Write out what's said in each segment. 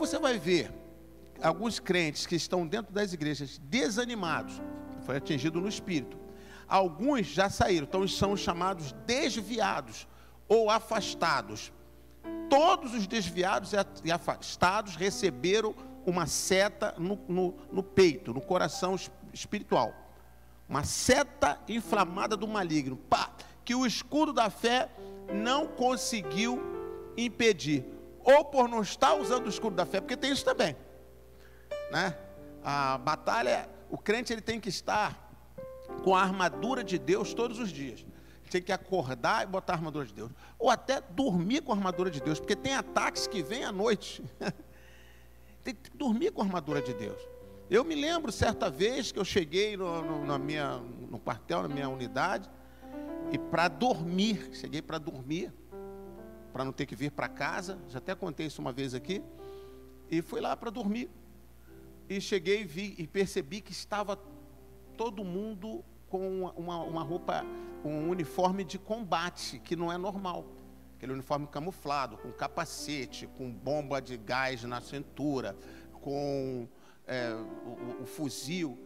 você vai ver alguns crentes que estão dentro das igrejas desanimados, foi atingido no espírito. Alguns já saíram, então são chamados desviados ou afastados. Todos os desviados e afastados receberam uma seta no peito, no coração espiritual. Uma seta inflamada do maligno, que o escudo da fé não conseguiu impedir. Ou por não estar usando o escudo da fé, porque tem isso também, né? A batalha, o crente ele tem que estar com a armadura de Deus todos os dias. Tem que acordar e botar a armadura de Deus. Ou até dormir com a armadura de Deus, porque tem ataques que vêm à noite. Tem que dormir com a armadura de Deus. Eu me lembro certa vez que eu cheguei no quartel, na minha unidade, e para dormir, cheguei para dormir, para não ter que vir para casa, já até contei isso uma vez aqui, e fui lá para dormir. E cheguei e percebi que estava todo mundo com uma roupa, um uniforme de combate, que não é normal. Aquele uniforme camuflado, com capacete, com bomba de gás na cintura, com o fuzil,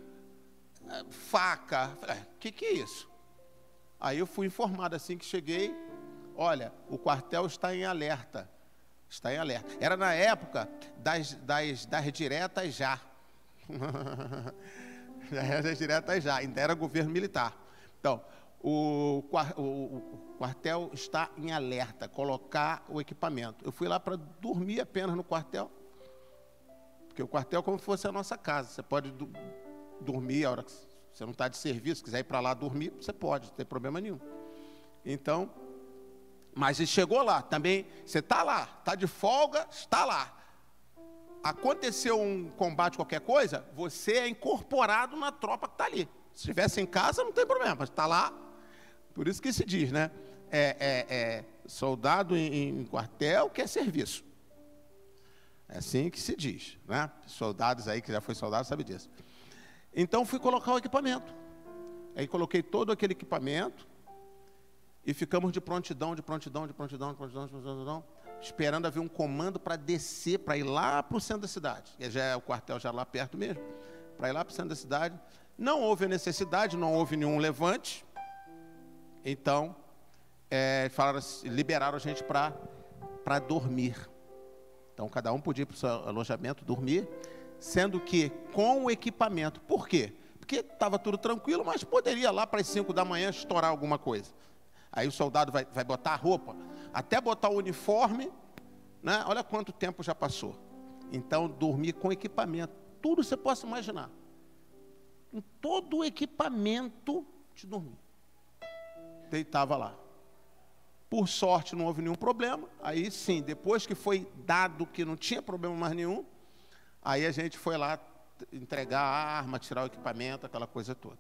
faca. Que é isso? Aí eu fui informado assim que cheguei, olha, o quartel está em alerta. Está em alerta. Era na época das diretas já. Das diretas já, ainda era governo militar. Então, o quartel está em alerta, colocar o equipamento. Eu fui lá para dormir apenas no quartel, porque o quartel é como se fosse a nossa casa. Você pode dormir a hora que você não está de serviço, quiser ir para lá dormir, você pode, não tem problema nenhum. Então, mas ele chegou lá, também, você está lá, está de folga, está lá. Aconteceu um combate, qualquer coisa, você é incorporado na tropa que está ali. Se estivesse em casa, não tem problema, mas está lá. Por isso que se diz, né? Soldado em quartel quer serviço. É assim que se diz, né? Soldados aí que já foi soldado sabe disso. Então fui colocar o equipamento. Aí coloquei todo aquele equipamento e ficamos de prontidão, esperando haver um comando para descer, para ir lá para o centro da cidade. E já é o quartel já lá perto mesmo, para ir lá para o centro da cidade. Não houve necessidade, não houve nenhum levante. Então, liberaram a gente para dormir. Então, cada um podia ir para o seu alojamento dormir, sendo que com o equipamento. Por quê? Porque estava tudo tranquilo, mas poderia lá para as 5 da manhã estourar alguma coisa. Aí o soldado vai botar a roupa, até botar o uniforme, né? Olha quanto tempo já passou. Então, dormir com equipamento, tudo você possa imaginar. Com todo o equipamento de dormir. Deitava lá. Por sorte, não houve nenhum problema. Aí sim, depois que foi dado que não tinha problema mais nenhum, aí a gente foi lá entregar a arma, tirar o equipamento, aquela coisa toda.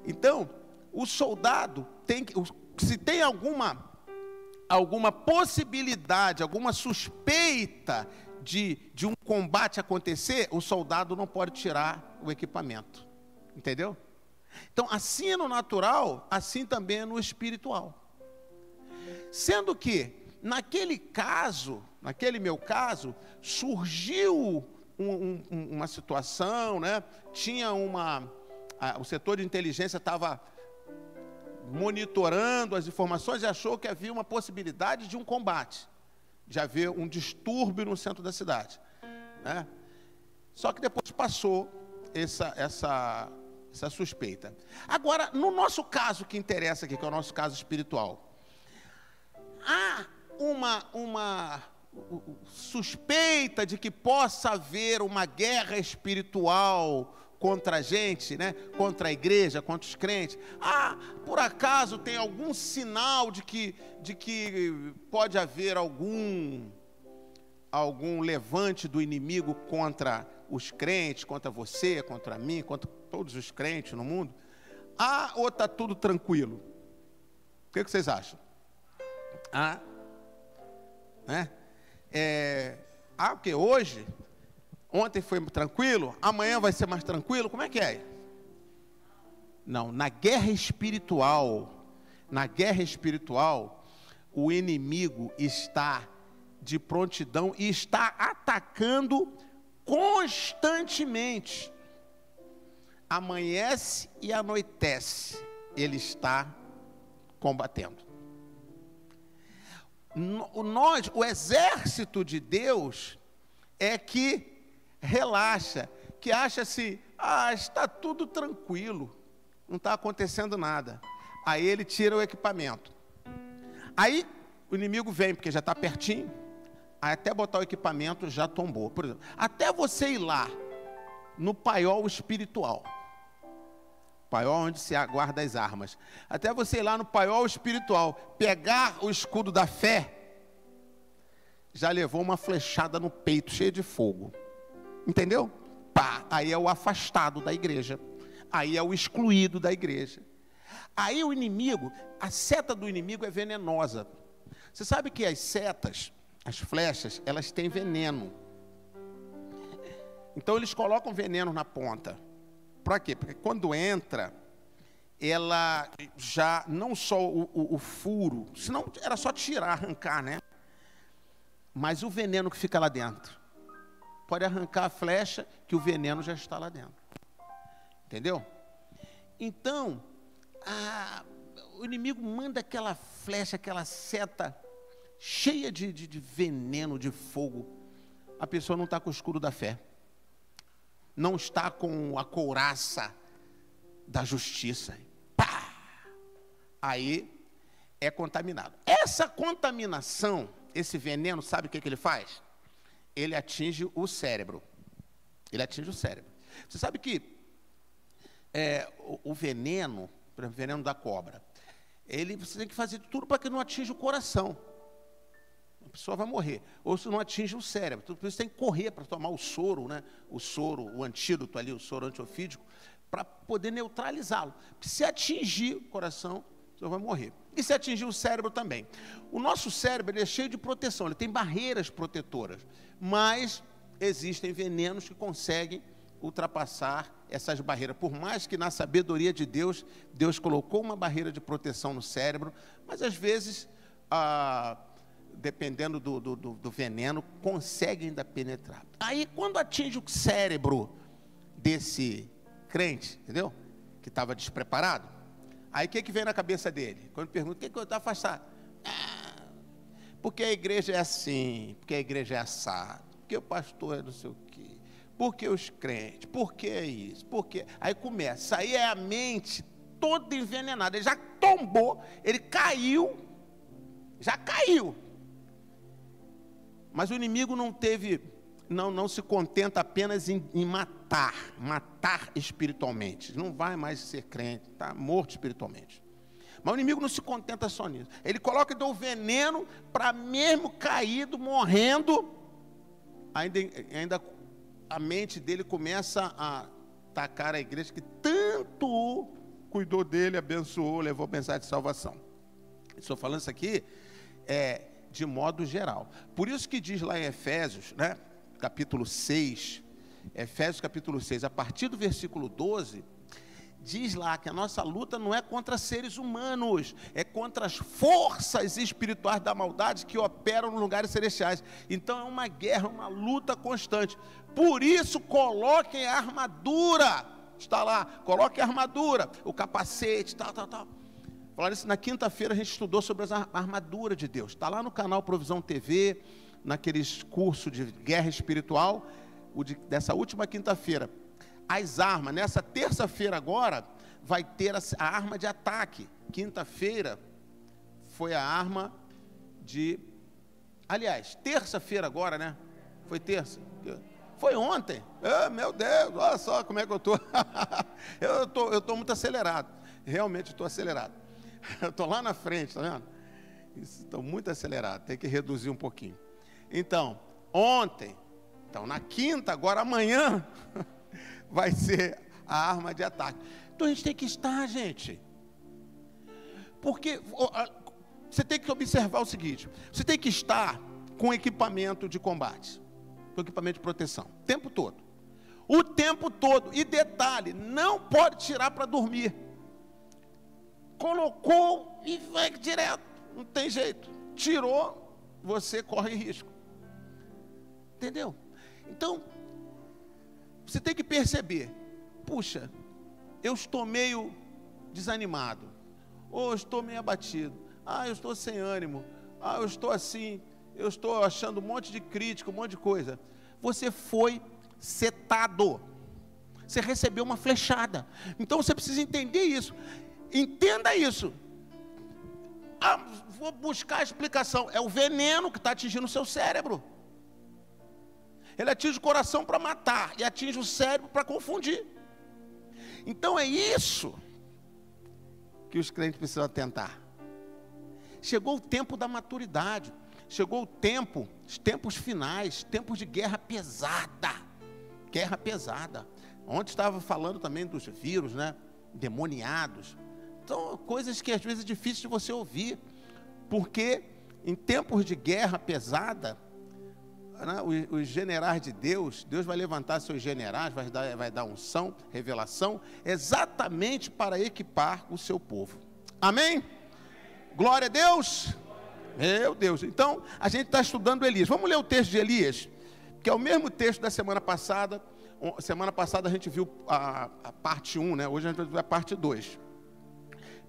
Então, o soldado tem que... Se tem alguma possibilidade, alguma suspeita de um combate acontecer, o soldado não pode tirar o equipamento. Entendeu? Então, assim é no natural, assim também é no espiritual. Sendo que, naquele meu caso, surgiu uma situação, né? O setor de inteligência estava monitorando as informações e achou que havia uma possibilidade de um combate, de haver um distúrbio no centro da cidade, né? Só que depois passou essa suspeita. Agora, no nosso caso que interessa aqui, que é o nosso caso espiritual, há uma suspeita de que possa haver uma guerra espiritual contra a gente, né? Contra a igreja, contra os crentes. Por acaso tem algum sinal de que pode haver algum levante do inimigo contra os crentes, contra você, contra mim, contra todos os crentes no mundo? Ou está tudo tranquilo? O que vocês acham? Né? Porque hoje... Ontem foi tranquilo, amanhã vai ser mais tranquilo, como é que é? Não, na guerra espiritual, o inimigo está de prontidão e está atacando constantemente. Amanhece e anoitece, ele está combatendo. O exército de Deus é que relaxa, que acha assim, está tudo tranquilo, não está acontecendo nada. Aí ele tira o equipamento. Aí o inimigo vem, porque já está pertinho, aí até botar o equipamento já tombou. Por exemplo, até você ir lá no paiol espiritual, paiol onde se aguarda as armas, até você ir lá no paiol espiritual, pegar o escudo da fé, já levou uma flechada no peito, cheia de fogo. Entendeu? Pá, aí é o afastado da igreja. Aí é o excluído da igreja. Aí o inimigo, a seta do inimigo é venenosa. Você sabe que as setas, as flechas, elas têm veneno. Então eles colocam veneno na ponta. Para quê? Porque quando entra, ela já, não só o furo, senão era só tirar, arrancar, né? Mas o veneno que fica lá dentro. Pode arrancar a flecha, que o veneno já está lá dentro. Entendeu? Então, o inimigo manda aquela flecha, aquela seta cheia de veneno, de fogo. A pessoa não está com o escudo da fé. Não está com a couraça da justiça. Pá! Aí é contaminado. Essa contaminação, esse veneno, sabe o que ele faz? Ele atinge o cérebro. Ele atinge o cérebro. Você sabe que o veneno, por exemplo, o veneno da cobra, você tem que fazer tudo para que não atinja o coração. A pessoa vai morrer. Ou se não atinge o cérebro. Então, você tem que correr para tomar o soro, né? O soro, o antídoto ali, o soro antiofídico, para poder neutralizá-lo. Porque se atingir o coração, você vai morrer. E se atingir o cérebro também. O nosso cérebro, ele é cheio de proteção, ele tem barreiras protetoras. Mas existem venenos que conseguem ultrapassar essas barreiras. Por mais que na sabedoria de Deus, Deus colocou uma barreira de proteção no cérebro, mas às vezes, dependendo do veneno, consegue ainda penetrar. Aí, quando atinge o cérebro desse crente, entendeu? Que estava despreparado, aí o que vem na cabeça dele? Quando pergunta, o que eu estou afastado? Porque a igreja é assim, porque a igreja é assado, porque o pastor é não sei o quê, porque os crentes, porque é isso, porque... Aí começa, aí é a mente toda envenenada, ele já tombou, ele caiu, já caiu. Mas o inimigo não se contenta apenas em matar espiritualmente. Não vai mais ser crente, está morto espiritualmente. Mas o inimigo não se contenta só nisso. Ele coloca o veneno para mesmo caído, morrendo, ainda a mente dele começa a atacar a igreja que tanto cuidou dele, abençoou, levou mensagem de salvação. Estou falando isso aqui de modo geral. Por isso que diz lá em Efésios, né, capítulo 6, Efésios capítulo 6, a partir do versículo 12, diz lá que a nossa luta não é contra seres humanos, é contra as forças espirituais da maldade que operam nos lugares celestiais. Então é uma guerra, uma luta constante. Por isso coloquem a armadura, está lá, coloquem a armadura, o capacete, tal. Falaram isso na quinta-feira, a gente estudou sobre a armadura de Deus. Está lá no canal Provisão TV, naqueles cursos de guerra espiritual, dessa última quinta-feira. As armas, nessa terça-feira agora, vai ter a arma de ataque. Quinta-feira foi a arma de... Aliás, terça-feira agora, né? Foi terça? Foi ontem. Meu Deus, olha só como é que eu estou. Eu estou muito acelerado. Realmente estou acelerado. Eu estou lá na frente, tá vendo? Estou muito acelerado, tem que reduzir um pouquinho. Então, ontem, então na quinta, agora amanhã, vai ser a arma de ataque. Então a gente tem que estar, gente. Porque você tem que observar o seguinte: você tem que estar com equipamento de combate, com equipamento de proteção, o tempo todo. O tempo todo. E detalhe, não pode tirar para dormir. Colocou e vai direto, não tem jeito. Tirou, você corre risco. Entendeu? Então, você tem que perceber, puxa, eu estou meio desanimado, ou eu estou meio abatido, eu estou sem ânimo, eu estou assim, eu estou achando um monte de crítica, um monte de coisa. Você foi setado, você recebeu uma flechada. Então você precisa entender isso, entenda isso. Vou buscar a explicação, é o veneno que está atingindo o seu cérebro. Ele atinge o coração para matar e atinge o cérebro para confundir. Então é isso que os crentes precisam atentar. Chegou o tempo da maturidade, chegou o tempo, os tempos finais, tempos de guerra pesada. Guerra pesada. Ontem estava falando também dos vírus, né? Demoniados. Então, coisas que às vezes é difícil de você ouvir, porque em tempos de guerra pesada, né, os generais de Deus, Deus vai levantar seus generais, vai dar unção, revelação, exatamente para equipar o seu povo. Amém? Glória a Deus. Meu Deus. Então, a gente está estudando Elias. Vamos ler o texto de Elias, que é o mesmo texto da semana passada. Semana passada a gente viu a parte 1, né? Hoje a gente vai ver a parte 2.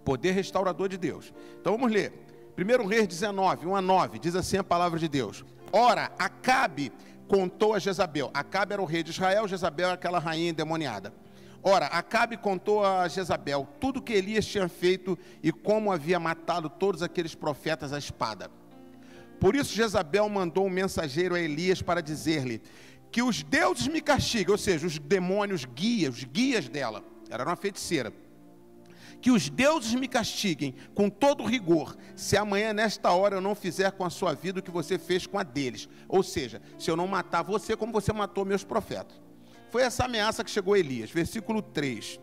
Poder restaurador de Deus. Então vamos ler. 1 Reis 19, 1-9, diz assim a palavra de Deus. Ora, Acabe contou a Jezabel. Acabe era o rei de Israel, Jezabel era aquela rainha endemoniada. Ora, Acabe contou a Jezabel tudo que Elias tinha feito e como havia matado todos aqueles profetas à espada. Por isso Jezabel mandou um mensageiro a Elias para dizer-lhe que os deuses me castiguem, ou seja, os demônios guias, os guias dela, era uma feiticeira. Que os deuses me castiguem com todo rigor, se amanhã nesta hora eu não fizer com a sua vida o que você fez com a deles. Ou seja, se eu não matar você como você matou meus profetas. Foi essa ameaça que chegou a Elias. Versículo 3.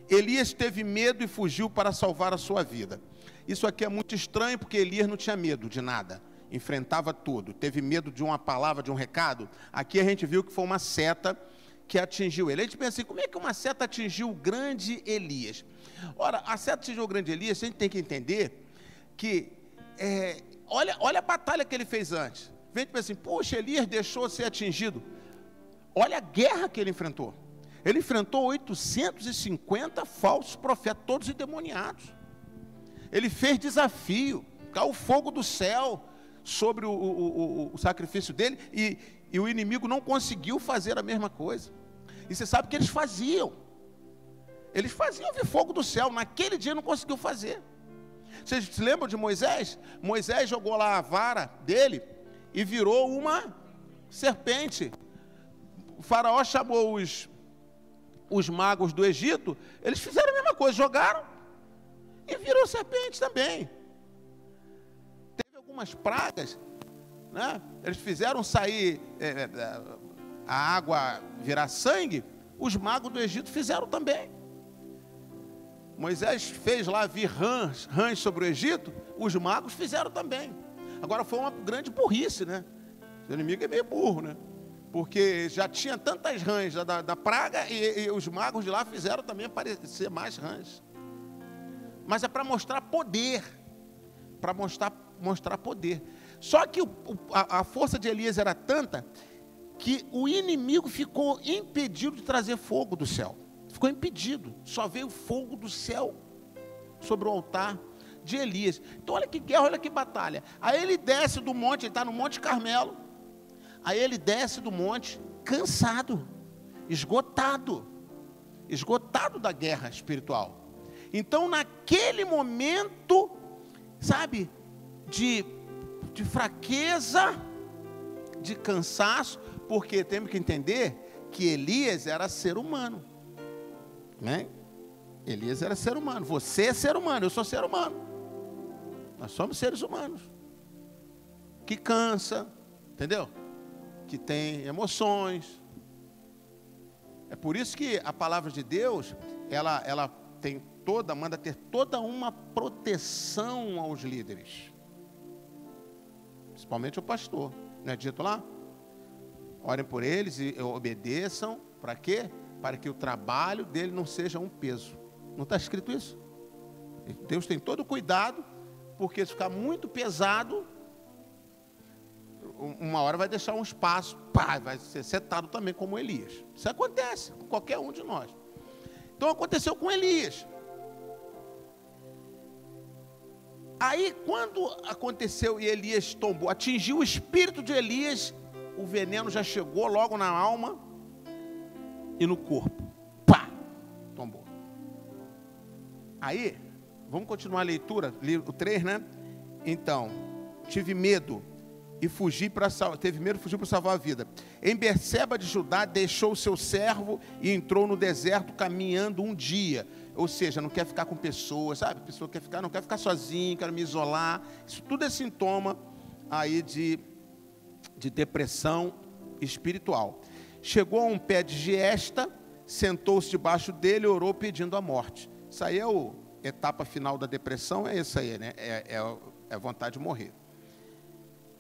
Elias teve medo e fugiu para salvar a sua vida. Isso aqui é muito estranho, porque Elias não tinha medo de nada. Enfrentava tudo. Teve medo de uma palavra, de um recado. Aqui a gente viu que foi uma seta que atingiu ele. A gente pensa assim, como é que uma seta atingiu o grande Elias? Ora, a seta atingiu o grande Elias, a gente tem que entender que, olha a batalha que ele fez antes. A gente pensa assim, puxa, Elias deixou ser atingido. Olha a guerra que ele enfrentou. Ele enfrentou 850 falsos profetas, todos endemoniados. Ele fez desafio, caiu fogo do céu sobre o sacrifício dele, e o inimigo não conseguiu fazer a mesma coisa. E você sabe o que eles faziam? Eles faziam vir fogo do céu, naquele dia não conseguiu fazer. Vocês se lembram de Moisés? Moisés jogou lá a vara dele e virou uma serpente. O faraó chamou os magos do Egito, eles fizeram a mesma coisa, jogaram e virou serpente também. Teve algumas pragas, né? Eles fizeram sair a água virar sangue, os magos do Egito fizeram também. Moisés fez lá vir rãs sobre o Egito, os magos fizeram também. Agora foi uma grande burrice, né? O inimigo é meio burro, né? Porque já tinha tantas rãs da praga e os magos de lá fizeram também aparecer mais rãs. Mas é para mostrar poder. Para mostrar poder. Só que a força de Elias era tanta que o inimigo ficou impedido de trazer fogo do céu. Ficou impedido. Só veio fogo do céu sobre o altar de Elias. Então olha que guerra, olha que batalha. Aí ele desce do monte, ele está no Monte Carmelo. Aí ele desce do monte, cansado, esgotado da guerra espiritual. Então naquele momento, sabe, de fraqueza, de cansaço, porque temos que entender que Elias era ser humano, né? Elias era ser humano, você é ser humano, eu sou ser humano, nós somos seres humanos, que cansa, entendeu? Que tem emoções. É por isso que a palavra de Deus, ela tem manda ter toda uma proteção aos líderes, principalmente o pastor. Não é dito lá? Orem por eles e obedeçam. Para quê? Para que o trabalho dele não seja um peso. Não está escrito isso? Deus tem todo o cuidado, porque se ficar muito pesado, uma hora vai deixar um espaço, pá, vai ser setado também como Elias. Isso acontece com qualquer um de nós. Então aconteceu com Elias. Aí quando aconteceu e Elias tombou, atingiu o espírito de Elias, o veneno já chegou logo na alma e no corpo. Pá, tombou. Aí, vamos continuar a leitura, o 3, né? Então, tive medo e fugi para salvar a vida. Em Berseba de Judá, deixou o seu servo e entrou no deserto caminhando um dia. Ou seja, não quer ficar com pessoas, sabe? A pessoa não quer ficar sozinho, quero me isolar. Isso tudo é sintoma aí de depressão espiritual. Chegou a um pé de giesta, sentou-se debaixo dele e orou pedindo a morte. Isso aí é a etapa final da depressão, é isso aí, né? É a vontade de morrer.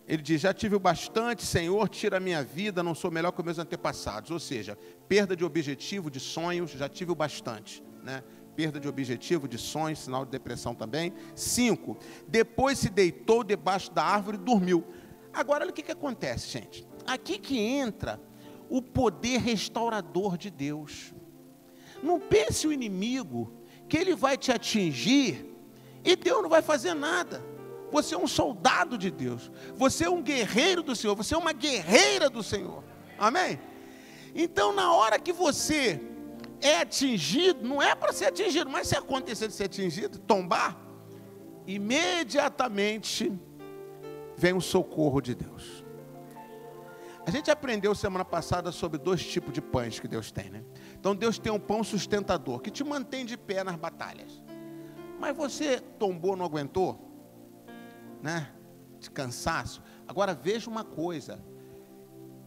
Ele diz, já tive o bastante, Senhor, tira a minha vida, não sou melhor que os meus antepassados. Ou seja, perda de objetivo, de sonhos, já tive o bastante, né? Perda de objetivo, de sonhos, sinal de depressão também. 5, depois se deitou debaixo da árvore e dormiu. Agora, olha o que acontece, gente. Aqui que entra o poder restaurador de Deus. Não pense o inimigo que ele vai te atingir e Deus não vai fazer nada. Você é um soldado de Deus. Você é um guerreiro do Senhor. Você é uma guerreira do Senhor. Amém? Então, na hora que você é atingido, não é para ser atingido, mas se acontecer de ser atingido, tombar, imediatamente vem o socorro de Deus. A gente aprendeu semana passada sobre 2 tipos de pães que Deus tem, né? Então Deus tem um pão sustentador, que te mantém de pé nas batalhas. Mas você tombou, não aguentou, né? De cansaço. Agora veja uma coisa,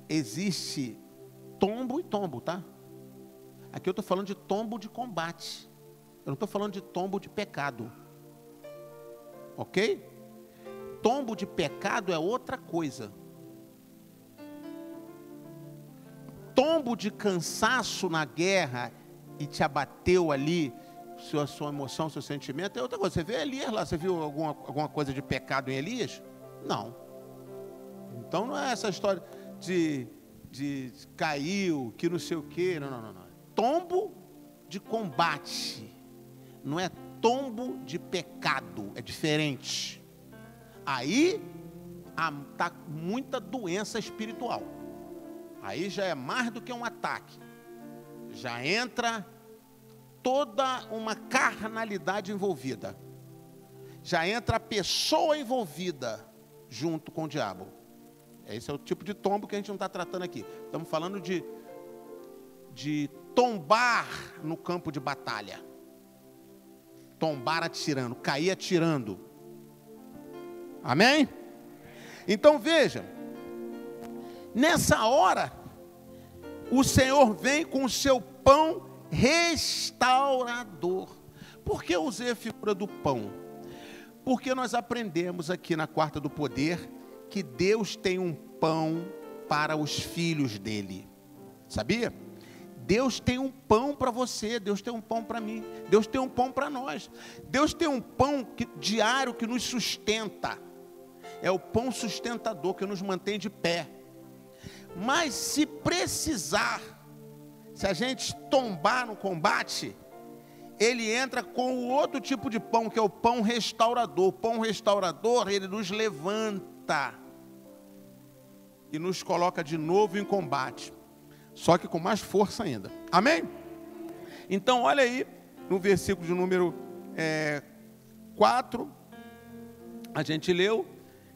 existe tombo e tombo, tá? Aqui eu estou falando de tombo de combate, eu não estou falando de tombo de pecado, ok? Tombo de pecado é outra coisa. Tombo de cansaço na guerra e te abateu ali, sua emoção, seu sentimento, é outra coisa. Você vê Elias lá, você viu alguma coisa de pecado em Elias? Não. Então não é essa história de caiu, que não sei o quê, não. Tombo de combate, não é tombo de pecado, é diferente. Aí está muita doença espiritual. Aí já é mais do que um ataque. Já entra toda uma carnalidade envolvida. Já entra a pessoa envolvida junto com o diabo. Esse é o tipo de tombo que a gente não está tratando aqui. Estamos falando de tombar no campo de batalha. Tombar atirando, cair atirando. Amém? Então veja, nessa hora, o Senhor vem com o seu pão restaurador. Por que eu usei a figura do pão? Porque nós aprendemos aqui na quarta do poder que Deus tem um pão para os filhos dele. Sabia? Deus tem um pão para você, Deus tem um pão para mim, Deus tem um pão para nós. Deus tem um pão diário que nos sustenta. É o pão sustentador que nos mantém de pé. Mas se precisar, se a gente tombar no combate, ele entra com o outro tipo de pão, que é o pão restaurador. O pão restaurador, ele nos levanta e nos coloca de novo em combate, só que com mais força ainda. Amém? Então olha aí, no versículo de número 4, a gente leu,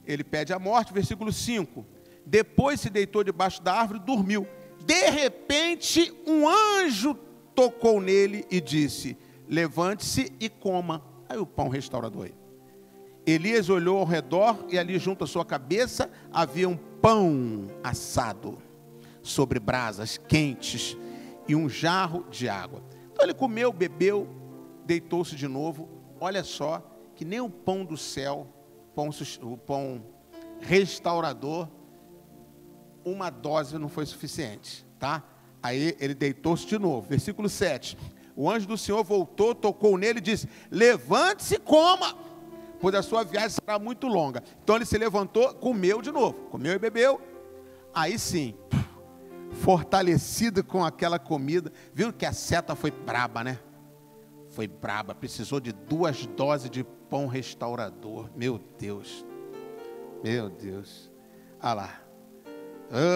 ele pede a morte, versículo 5, depois se deitou debaixo da árvore e dormiu. De repente um anjo tocou nele e disse, levante-se e coma. Aí o pão restaurador aí. Elias olhou ao redor e ali junto à sua cabeça havia um pão assado sobre brasas quentes e um jarro de água. Então ele comeu, bebeu, deitou-se de novo. Olha só que nem o pão do céu, o pão restaurador, uma dose não foi suficiente, tá? Aí ele deitou-se de novo. Versículo 7. O anjo do Senhor voltou, tocou nele e disse, levante-se e coma, pois a sua viagem será muito longa. Então ele se levantou, comeu de novo, comeu e bebeu. Aí sim, fortalecido com aquela comida, viu que a seta foi braba, né? Foi braba, precisou de 2 doses de pão restaurador. Meu Deus, olha lá.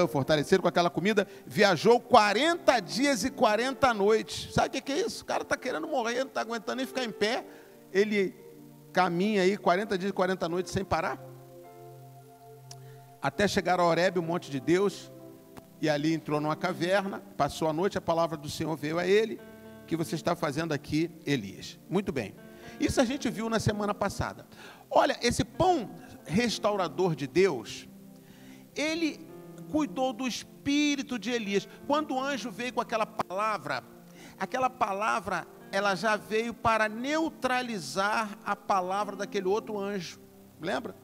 Fortalecido com aquela comida, viajou 40 dias e 40 noites. Sabe o que é isso? O cara está querendo morrer, não está aguentando nem ficar em pé. Ele caminha aí 40 dias e 40 noites sem parar, até chegar a Horebe, o monte de Deus, e ali entrou numa caverna, passou a noite, a palavra do Senhor veio a ele: o que você está fazendo aqui, Elias? Muito bem, isso a gente viu na semana passada. Olha, esse pão restaurador de Deus, ele cuidou do espírito de Elias. Quando o anjo veio com aquela palavra, ela já veio para neutralizar a palavra daquele outro anjo. Lembra?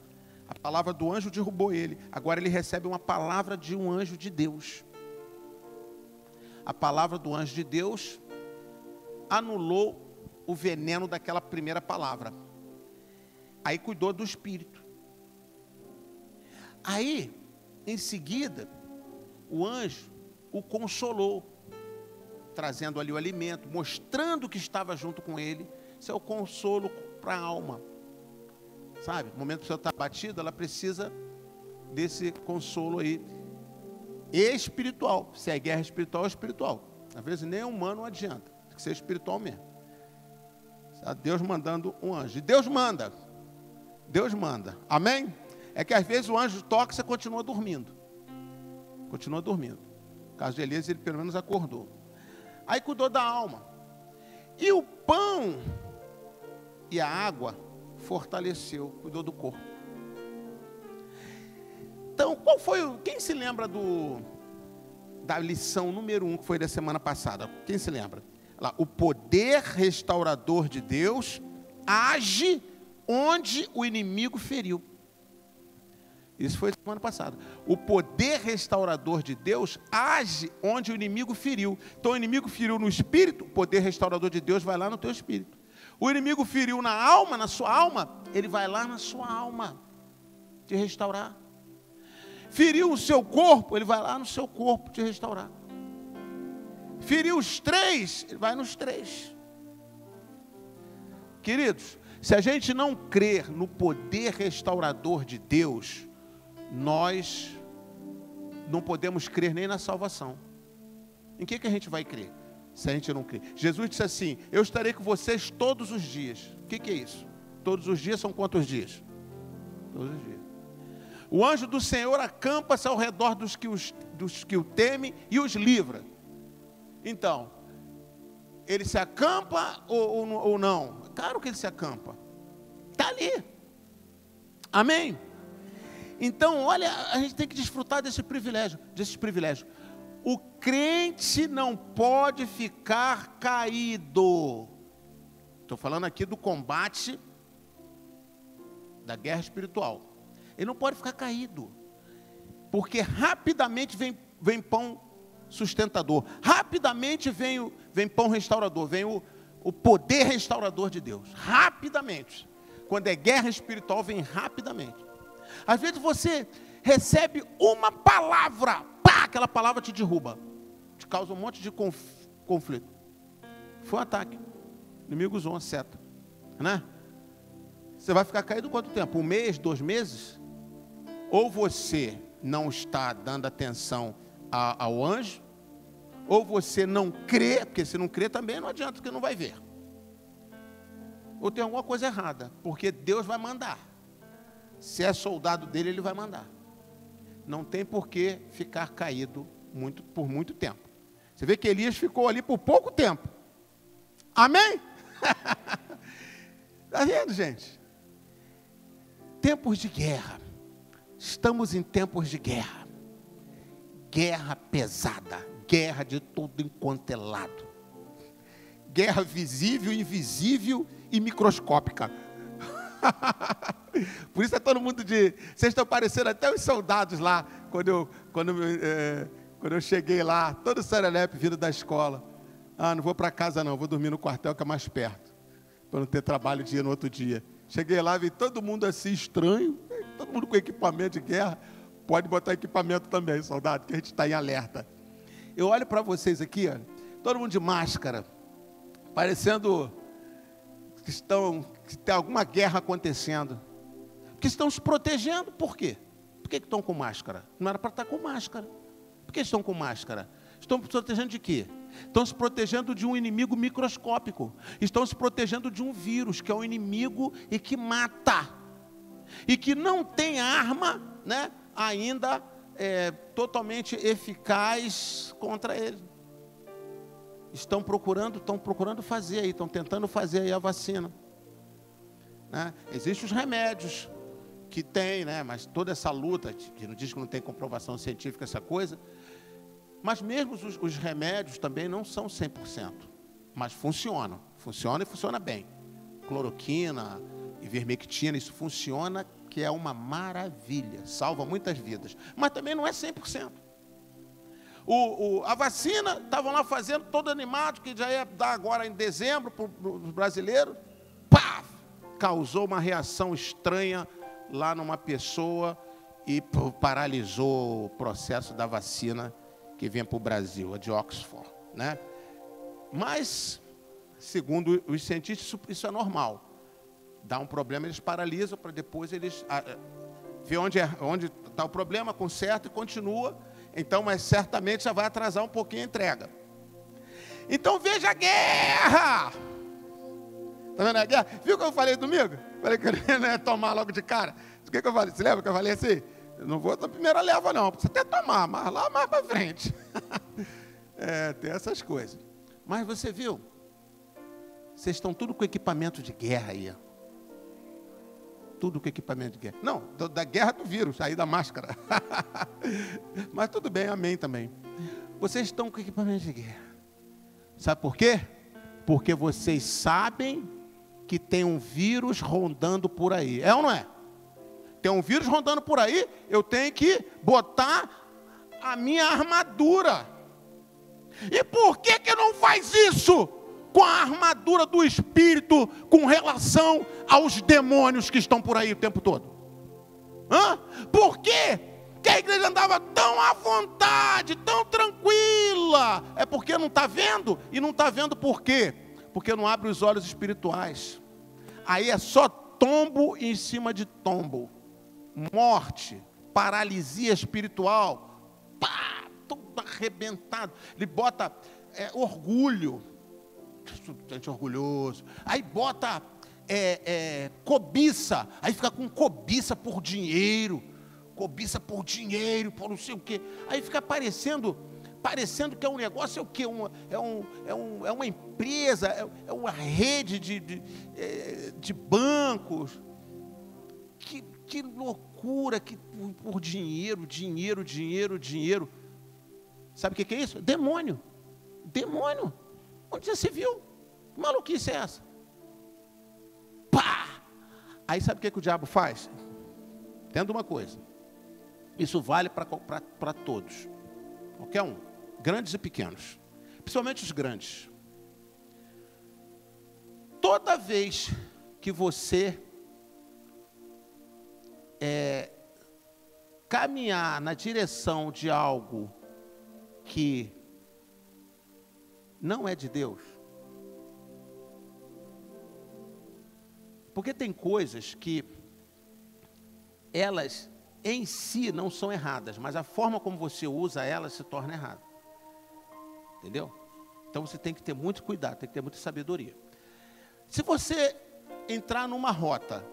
A palavra do anjo derrubou ele. Agora ele recebe uma palavra de um anjo de Deus. A palavra do anjo de Deus anulou o veneno daquela primeira palavra. Aí cuidou do espírito. Aí, em seguida, o anjo o consolou, trazendo ali o alimento, mostrando que estava junto com ele. Isso é o consolo para a alma. Sabe, no momento que você está batido, ela precisa desse consolo aí, espiritual. Se é guerra espiritual, é espiritual. Às vezes nem humano não adianta, tem que ser espiritual mesmo. Deus mandando um anjo. E Deus manda. Amém? É que às vezes o anjo toca e você continua dormindo. No caso de Elias, ele pelo menos acordou. Aí cuidou da alma. E o pão e a água fortaleceu, cuidou do corpo. Então, quem se lembra da lição número 1 que foi da semana passada? Quem se lembra? Lá, o poder restaurador de Deus age onde o inimigo feriu. Isso foi semana passada. O poder restaurador de Deus age onde o inimigo feriu. Então o inimigo feriu no espírito, o poder restaurador de Deus vai lá no teu espírito. O inimigo feriu na alma, na sua alma, ele vai lá na sua alma te restaurar. Feriu o seu corpo, ele vai lá no seu corpo te restaurar. Feriu os 3, ele vai nos 3. Queridos, se a gente não crer no poder restaurador de Deus, nós não podemos crer nem na salvação. Em que a gente vai crer, se a gente não crer? Jesus disse assim: eu estarei com vocês todos os dias. O que é isso? Todos os dias são quantos dias? Todos os dias. O anjo do Senhor acampa-se ao redor dos que o temem e os livra. Então, ele se acampa ou não? Claro que ele se acampa. Está ali. Amém? Então, olha, a gente tem que desfrutar desses privilégios. O crente não pode ficar caído. Estou falando aqui do combate da guerra espiritual. Ele não pode ficar caído, porque rapidamente vem pão sustentador, rapidamente vem pão restaurador, vem o poder restaurador de Deus, rapidamente. Quando é guerra espiritual, vem rapidamente. Às vezes você recebe uma palavra, pá, aquela palavra te derruba, te causa um monte de conflito. Foi um ataque, o inimigo usou uma seta, né? Você vai ficar caído quanto tempo? 1 mês, 2 meses? Ou você não está dando atenção ao anjo, ou você não crê, porque se não crê também não adianta, porque não vai ver. Ou tem alguma coisa errada, porque Deus vai mandar. Se é soldado dele, ele vai mandar. Não tem por que ficar caído por muito tempo. Você vê que Elias ficou ali por pouco tempo. Amém? Está vendo, gente? Tempos de guerra. Estamos em tempos de guerra. Guerra pesada. Guerra de todo enquanto é lado. Guerra visível, invisível e microscópica. Por isso é todo mundo de... Vocês estão parecendo até os soldados lá, quando eu cheguei lá, todo serelepe vindo da escola. Não vou para casa não, vou dormir no quartel que é mais perto, para não ter trabalho no outro dia. Cheguei lá, vi todo mundo assim estranho, todo mundo com equipamento de guerra. Pode botar equipamento também, soldado, que a gente está em alerta. Eu olho para vocês aqui, ó, todo mundo de máscara, parecendo que tem alguma guerra acontecendo. Porque estão se protegendo, por quê? Por que estão com máscara? Não era para estar com máscara. Por que estão com máscara? Estão se protegendo de quê? Estão se protegendo de um inimigo microscópico. Estão se protegendo de um vírus, que é um inimigo e que mata. E que não tem arma, né, ainda totalmente eficaz contra ele. Estão procurando fazer aí, estão tentando fazer aí a vacina. Né? Existem os remédios que tem, né, mas toda essa luta, que não diz que não tem comprovação científica, essa coisa, mas mesmo os remédios também não são 100%, mas funcionam e funciona bem. Cloroquina, ivermectina, isso funciona, que é uma maravilha, salva muitas vidas, mas também não é 100%. A vacina, estavam lá fazendo, todo animado, que já ia dar agora em dezembro para os brasileiros, pá, causou uma reação estranha lá numa pessoa e paralisou o processo da vacina que vinha para o Brasil, a de Oxford, né? Mas, segundo os cientistas, isso é normal. Dá um problema, eles paralisam para depois eles ver onde está o problema, conserta e continua. Então, mas certamente já vai atrasar um pouquinho a entrega. Então veja a guerra! Está vendo a guerra? Viu o que eu falei domingo? Falei que eu não ia tomar logo de cara. O que eu falei? Você lembra que eu falei assim? Eu não vou na primeira leva não, precisa até tomar, mas lá mais para frente. Tem essas coisas. Mas você viu? Vocês estão tudo com equipamento de guerra aí. Tudo com equipamento de guerra. Não, da guerra do vírus, aí da máscara. Mas tudo bem, amém também. Vocês estão com equipamento de guerra. Sabe por quê? Porque vocês sabem que tem um vírus rondando por aí. É ou não é? Tem um vírus rondando por aí, eu tenho que botar a minha armadura. E por que não faz isso com a armadura do Espírito com relação aos demônios que estão por aí o tempo todo? Por quê que a igreja andava tão à vontade, tão tranquila? É porque não está vendo? E não está vendo por quê? Porque não abre os olhos espirituais. Aí é só tombo em cima de tombo. Morte, paralisia espiritual, pá, tudo arrebentado. Ele bota orgulho, gente orgulhoso. Aí bota cobiça, aí fica com cobiça por dinheiro, por não sei o quê. Aí fica parecendo que é um negócio, é o quê? É uma empresa, é uma rede de bancos. Que loucura, que por dinheiro. Sabe o que é isso? Demônio. Onde já se viu? Que maluquice é essa? Pá! Aí sabe o que o diabo faz? Entenda uma coisa. Isso vale para todos. Qualquer um. Grandes e pequenos. Principalmente os grandes. Toda vez que você caminhar na direção de algo que não é de Deus, porque tem coisas que elas em si não são erradas, mas a forma como você usa elas se torna errada. Entendeu? Então você tem que ter muito cuidado, tem que ter muita sabedoria. Se você entrar numa rota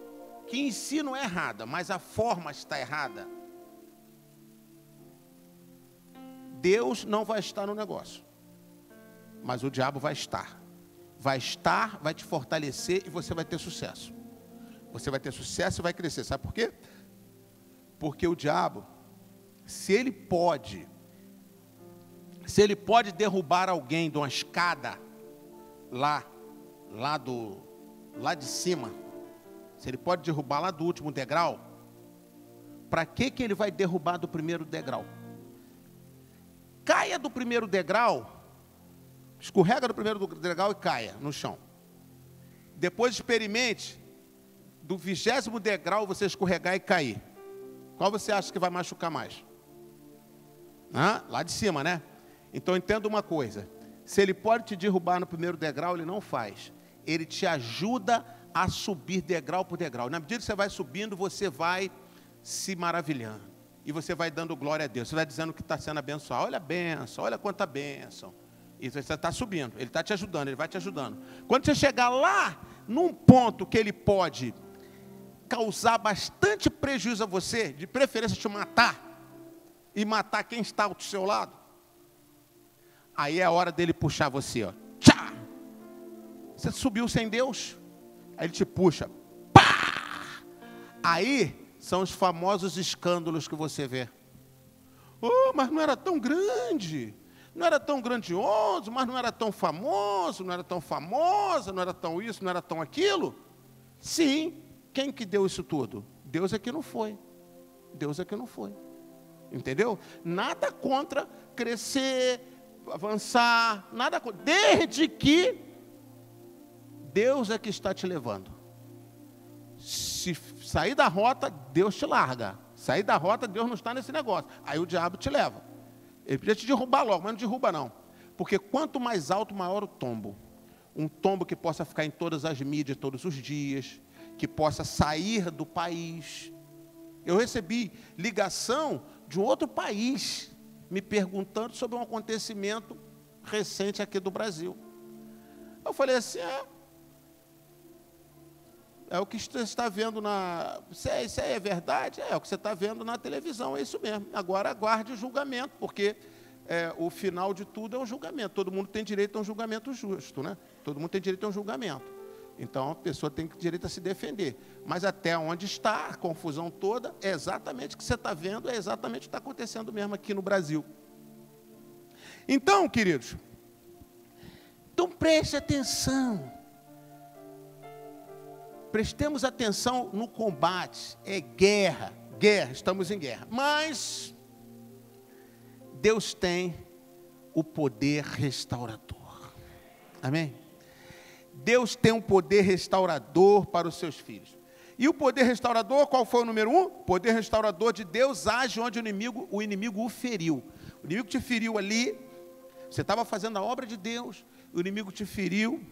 que em si não é errada, mas a forma está errada, Deus não vai estar no negócio, mas o diabo vai estar, vai te fortalecer e você vai ter sucesso. Você vai ter sucesso e vai crescer. Sabe por quê? Porque o diabo, se ele pode derrubar alguém de uma escada lá de cima, se ele pode derrubar lá do último degrau, para que ele vai derrubar do primeiro degrau? Caia do primeiro degrau, escorrega do primeiro degrau e caia no chão. Depois experimente do 20º degrau você escorregar e cair, qual você acha que vai machucar mais? Lá de cima, né? Então entenda uma coisa, se ele pode te derrubar no primeiro degrau, ele não faz. Ele te ajuda a subir degrau por degrau. Na medida que você vai subindo, você vai se maravilhando. E você vai dando glória a Deus. Você vai dizendo que está sendo abençoado. Olha a bênção, olha quanta bênção. E você está subindo, ele está te ajudando, ele vai te ajudando. Quando você chegar lá, num ponto que ele pode causar bastante prejuízo a você, de preferência te matar, e matar quem está ao seu lado, aí é a hora dele puxar você, ó. Tchá! Você subiu sem Deus, aí ele te puxa. Pá! Aí são os famosos escândalos que você vê. Oh, mas não era tão grande, não era tão grandioso, mas não era tão famoso, não era tão famosa, não era tão isso, não era tão aquilo. Sim, quem que deu isso tudo? Deus é que não foi. Deus é que não foi. Entendeu? Nada contra crescer, avançar, nada contra. Desde que Deus é que está te levando. Se sair da rota, Deus te larga. Sair da rota, Deus não está nesse negócio. Aí o diabo te leva. Ele podia te derrubar logo, mas não derruba não. Porque quanto mais alto, maior o tombo. Um tombo que possa ficar em todas as mídias todos os dias, que possa sair do país. Eu recebi ligação de um outro país, me perguntando sobre um acontecimento recente aqui do Brasil. Eu falei assim, é o que você está vendo isso aí é verdade? É o que você está vendo na televisão, é isso mesmo. Agora aguarde o julgamento, porque o final de tudo é o julgamento. Todo mundo tem direito a um julgamento justo, né? Todo mundo tem direito a um julgamento. Então a pessoa tem direito a se defender. Mas até onde está a confusão toda, é exatamente o que você está vendo, é exatamente o que está acontecendo mesmo aqui no Brasil. Então, queridos, preste atenção. Prestemos atenção no combate. É guerra, estamos em guerra. Mas Deus tem o poder restaurador. Amém? Deus tem um poder restaurador para os seus filhos. E o poder restaurador, qual foi o número 1? O poder restaurador de Deus age onde o inimigo o feriu. O inimigo te feriu ali, você estava fazendo a obra de Deus, o inimigo te feriu,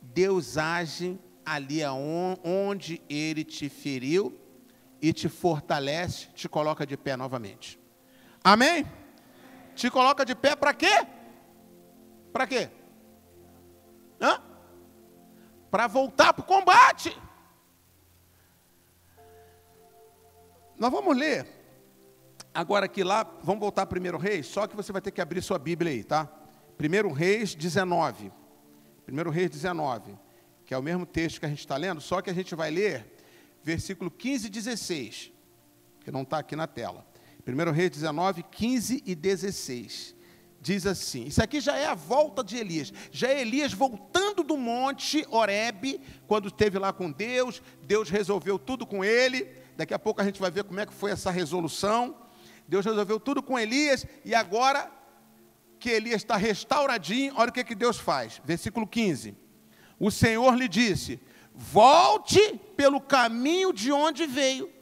Deus age ali onde ele te feriu e te fortalece, te coloca de pé novamente. Amém? Te coloca de pé para quê? Para quê? Para voltar para o combate. Nós vamos ler agora aqui lá, vamos voltar a 1 Reis, só que você vai ter que abrir sua Bíblia aí, tá? 1 Reis 19. 1 Reis 19, que é o mesmo texto que a gente está lendo, só que a gente vai ler versículo 15 e 16, que não está aqui na tela. 1 Reis 19, 15 e 16. Diz assim, isso aqui já é a volta de Elias, já é Elias voltando do monte Horebe, quando esteve lá com Deus, Deus resolveu tudo com ele, daqui a pouco a gente vai ver como é que foi essa resolução, Deus resolveu tudo com Elias, e agora que Elias está restauradinho, olha o que Deus faz, versículo 15, o Senhor lhe disse, volte pelo caminho de onde veio,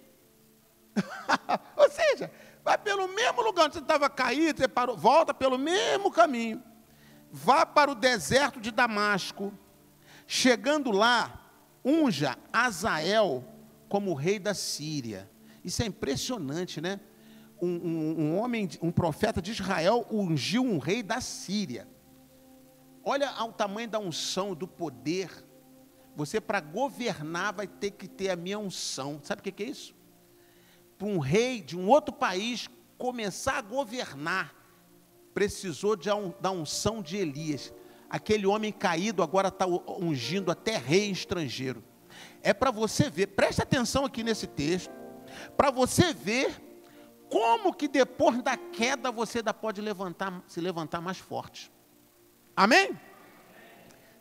ou seja, vai pelo mesmo lugar onde você estava caído, você parou, volta pelo mesmo caminho. Vá para o deserto de Damasco. Chegando lá, unja Azael como rei da Síria. Isso é impressionante, né? Um profeta de Israel ungiu um rei da Síria. Olha o tamanho da unção, do poder. Você, para governar, vai ter que ter a minha unção. Sabe o que é isso? Para um rei de um outro país começar a governar, precisou da unção de Elias. Aquele homem caído agora está ungindo até rei estrangeiro. É para você ver, preste atenção aqui nesse texto, para você ver como que depois da queda você ainda pode se levantar mais forte. Amém?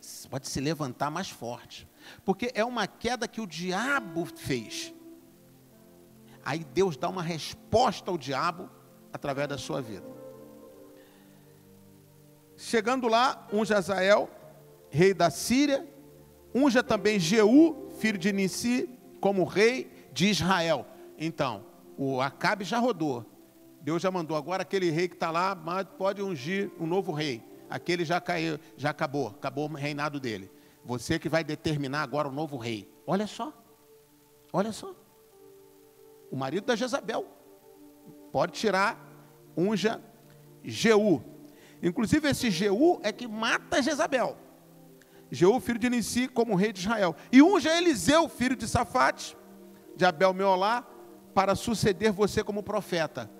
Você pode se levantar mais forte, porque é uma queda que o diabo fez. Aí Deus dá uma resposta ao diabo através da sua vida. Chegando lá, unja Azael, rei da Síria, unja também Jeú, filho de Nissi, como rei de Israel. Então, o Acabe já rodou. Deus já mandou. Agora aquele rei que está lá, pode ungir um novo rei. Aquele já caiu, já acabou o reinado dele. Você que vai determinar agora o novo rei. Olha só. Olha só. O marido da Jezabel. Pode tirar, unja Jeú. Inclusive esse Jeú é que mata Jezabel. Jeú, filho de Nissi, como rei de Israel. E unja Eliseu, filho de Safate, de Abel-Meolá, para suceder você como profeta.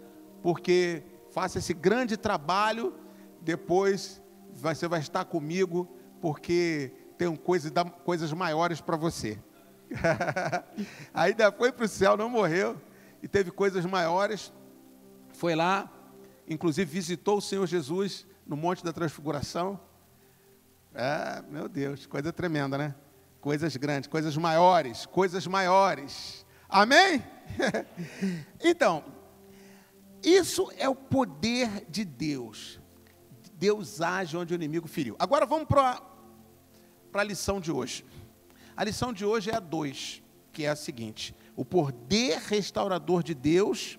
Porque faça esse grande trabalho, depois você vai estar comigo, porque tem coisas maiores para você. Ainda foi para o céu, não morreu, e teve coisas maiores. Foi lá, inclusive visitou o Senhor Jesus no Monte da Transfiguração. Meu Deus, coisa tremenda, né? Coisas grandes, coisas maiores, coisas maiores. Amém? Então, isso é o poder de Deus. Deus age onde o inimigo feriu. Agora vamos para a lição de hoje. A lição de hoje é a 2, que é a seguinte: o poder restaurador de Deus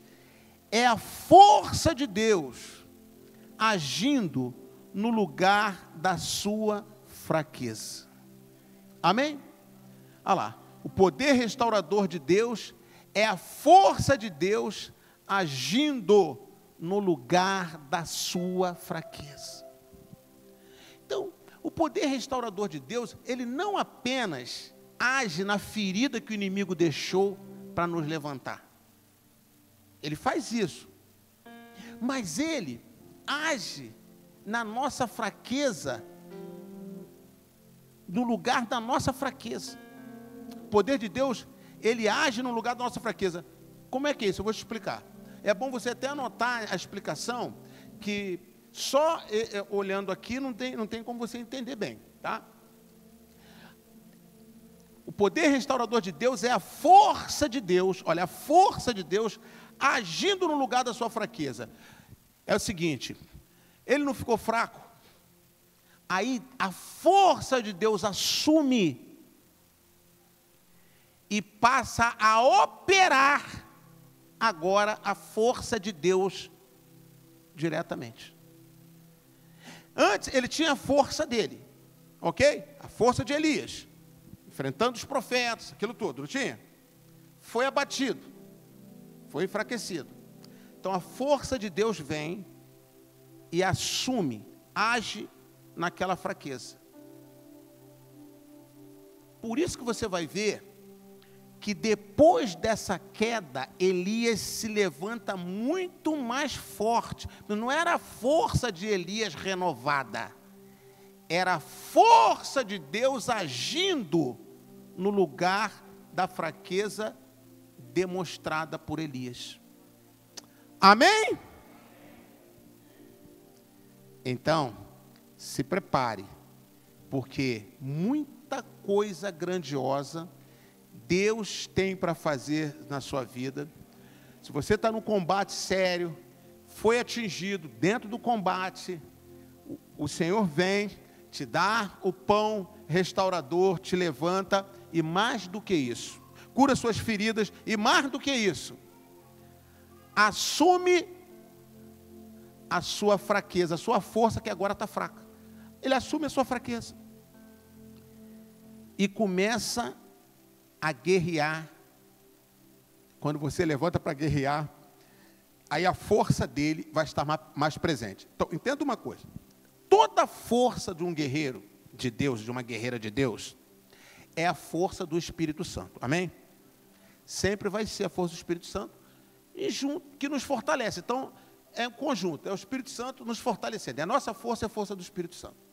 é a força de Deus agindo no lugar da sua fraqueza. Amém? Olha lá, o poder restaurador de Deus é a força de Deus agindo no lugar da sua fraqueza. Então, o poder restaurador de Deus, ele não apenas age na ferida que o inimigo deixou para nos levantar. Ele faz isso. Mas ele age na nossa fraqueza, no lugar da nossa fraqueza. O poder de Deus, ele age no lugar da nossa fraqueza. Como é que é isso? Eu vou te explicar. É bom você até anotar a explicação, que só olhando aqui não tem como você entender bem, tá? O poder restaurador de Deus é a força de Deus, olha, a força de Deus agindo no lugar da sua fraqueza. É o seguinte, ele não ficou fraco, aí a força de Deus assume e passa a operar agora a força de Deus diretamente. Antes ele tinha a força dele, ok? A força de Elias, enfrentando os profetas, aquilo tudo, não tinha? Foi abatido, foi enfraquecido. Então a força de Deus vem e assume, age naquela fraqueza. Por isso que você vai ver que depois dessa queda, Elias se levanta muito mais forte. Não era a força de Elias renovada, era a força de Deus agindo no lugar da fraqueza demonstrada por Elias. Amém? Então, se prepare, porque muita coisa grandiosa Deus tem para fazer na sua vida. Se você está num combate sério, foi atingido dentro do combate, o Senhor vem, te dá o pão restaurador, te levanta, e mais do que isso, cura suas feridas, e mais do que isso, assume a sua fraqueza, a sua força que agora está fraca. Ele assume a sua fraqueza e começa a guerrear. Quando você levanta para guerrear, aí a força dele vai estar mais presente. Então, entenda uma coisa: toda a força de um guerreiro de Deus, de uma guerreira de Deus, é a força do Espírito Santo. Amém? Sempre vai ser a força do Espírito Santo e junto, que nos fortalece. Então, é um conjunto, é o Espírito Santo nos fortalecendo. A nossa força é a força do Espírito Santo.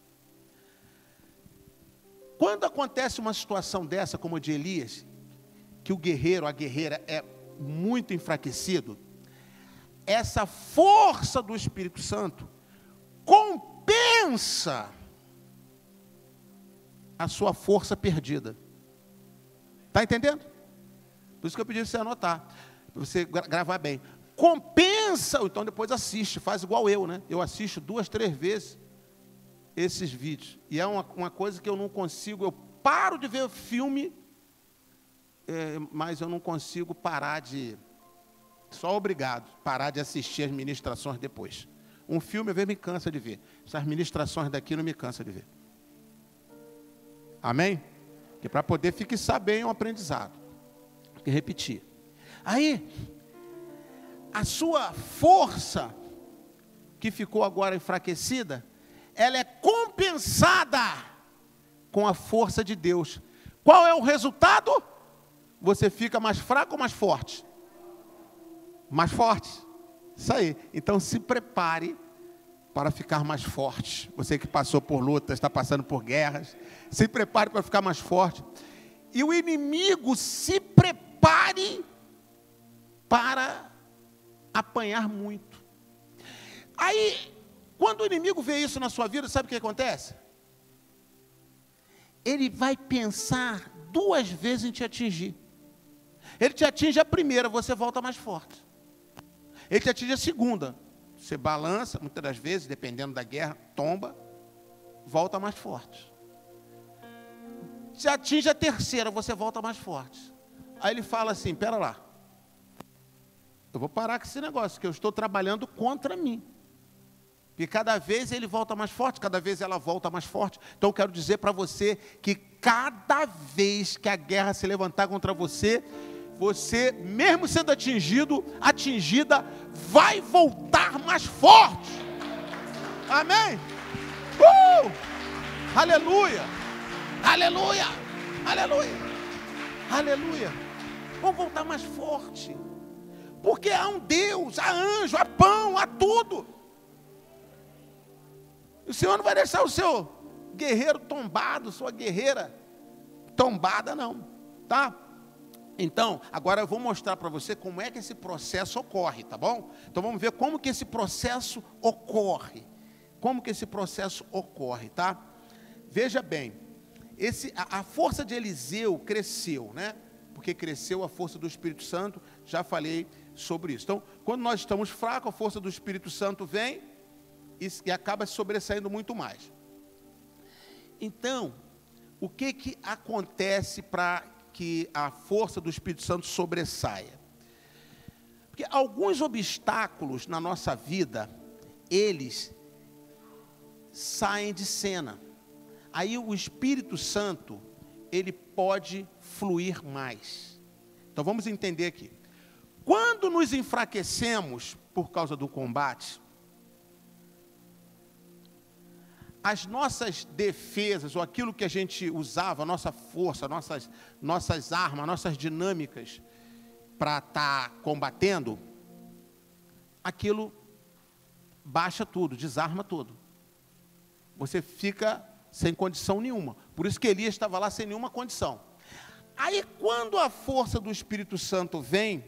Quando acontece uma situação dessa, como a de Elias, que o guerreiro, a guerreira é muito enfraquecido, essa força do Espírito Santo compensa a sua força perdida. Está entendendo? Por isso que eu pedi para você anotar, para você gravar bem. Compensa, então depois assiste, faz igual eu, né? Eu assisto 2, 3 vezes esses vídeos. E é uma coisa que eu não consigo, eu paro de ver filme mas eu não consigo parar de... Só obrigado, parar de assistir as ministrações depois. Um filme, às vezes, me cansa de ver. Essas ministrações daqui não me cansa de ver. Amém? Que para poder fixar bem o aprendizado. Tem que repetir. Aí, a sua força, que ficou agora enfraquecida, ela é compensada com a força de Deus. Qual é o resultado? Você fica mais fraco ou mais forte? Mais forte. Isso aí. Então se prepare para ficar mais forte. Você que passou por lutas, está passando por guerras, se prepare para ficar mais forte. E o inimigo se prepare para apanhar muito. Aí, quando o inimigo vê isso na sua vida, sabe o que acontece? Ele vai pensar 2 vezes em te atingir. Ele te atinge a primeira, você volta mais forte. Ele te atinge a segunda, você balança, muitas das vezes, dependendo da guerra, tomba, volta mais forte. Te atinge a terceira, você volta mais forte. Aí ele fala assim, pera lá, eu vou parar com esse negócio, que eu estou trabalhando contra mim. E cada vez ele volta mais forte, cada vez ela volta mais forte. Então eu quero dizer para você que cada vez que a guerra se levantar contra você, você, mesmo sendo atingida, vai voltar mais forte. Amém? Aleluia! Aleluia! Aleluia! Aleluia! Vamos voltar mais forte. Porque há um Deus, há anjo, há pão, há tudo. O Senhor não vai deixar o seu guerreiro tombado, sua guerreira tombada, não. Tá? Então, agora eu vou mostrar para você como é que esse processo ocorre, tá bom? Então vamos ver como que esse processo ocorre. Como que esse processo ocorre, tá? Veja bem, a força de Eliseu cresceu, né? Porque cresceu a força do Espírito Santo, já falei sobre isso. Então, quando nós estamos fracos, a força do Espírito Santo vem e acaba se sobressaindo muito mais. Então, o que acontece para que a força do Espírito Santo sobressaia? Porque alguns obstáculos na nossa vida, eles saem de cena. Aí o Espírito Santo, ele pode fluir mais. Então vamos entender aqui. Quando nos enfraquecemos por causa do combate, as nossas defesas, ou aquilo que a gente usava, a nossa força, nossas armas, nossas dinâmicas para estar combatendo, aquilo baixa tudo, desarma tudo. Você fica sem condição nenhuma. Por isso que Elias estava lá sem nenhuma condição. Aí, quando a força do Espírito Santo vem,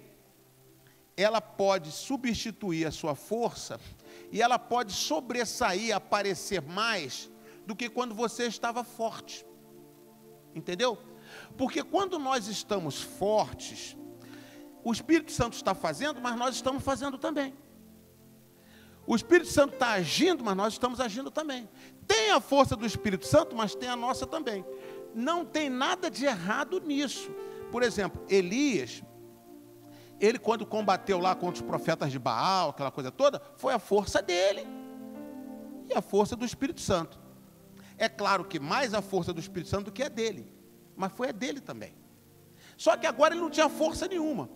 ela pode substituir a sua força e ela pode sobressair, aparecer mais do que quando você estava forte. Entendeu? Porque quando nós estamos fortes, o Espírito Santo está fazendo, mas nós estamos fazendo também. O Espírito Santo está agindo, mas nós estamos agindo também. Tem a força do Espírito Santo, mas tem a nossa também. Não tem nada de errado nisso. Por exemplo, Elias, ele quando combateu lá contra os profetas de Baal, aquela coisa toda, foi a força dele e a força do Espírito Santo. É claro que mais a força do Espírito Santo do que a dele, mas foi a dele também. Só que agora ele não tinha força nenhuma.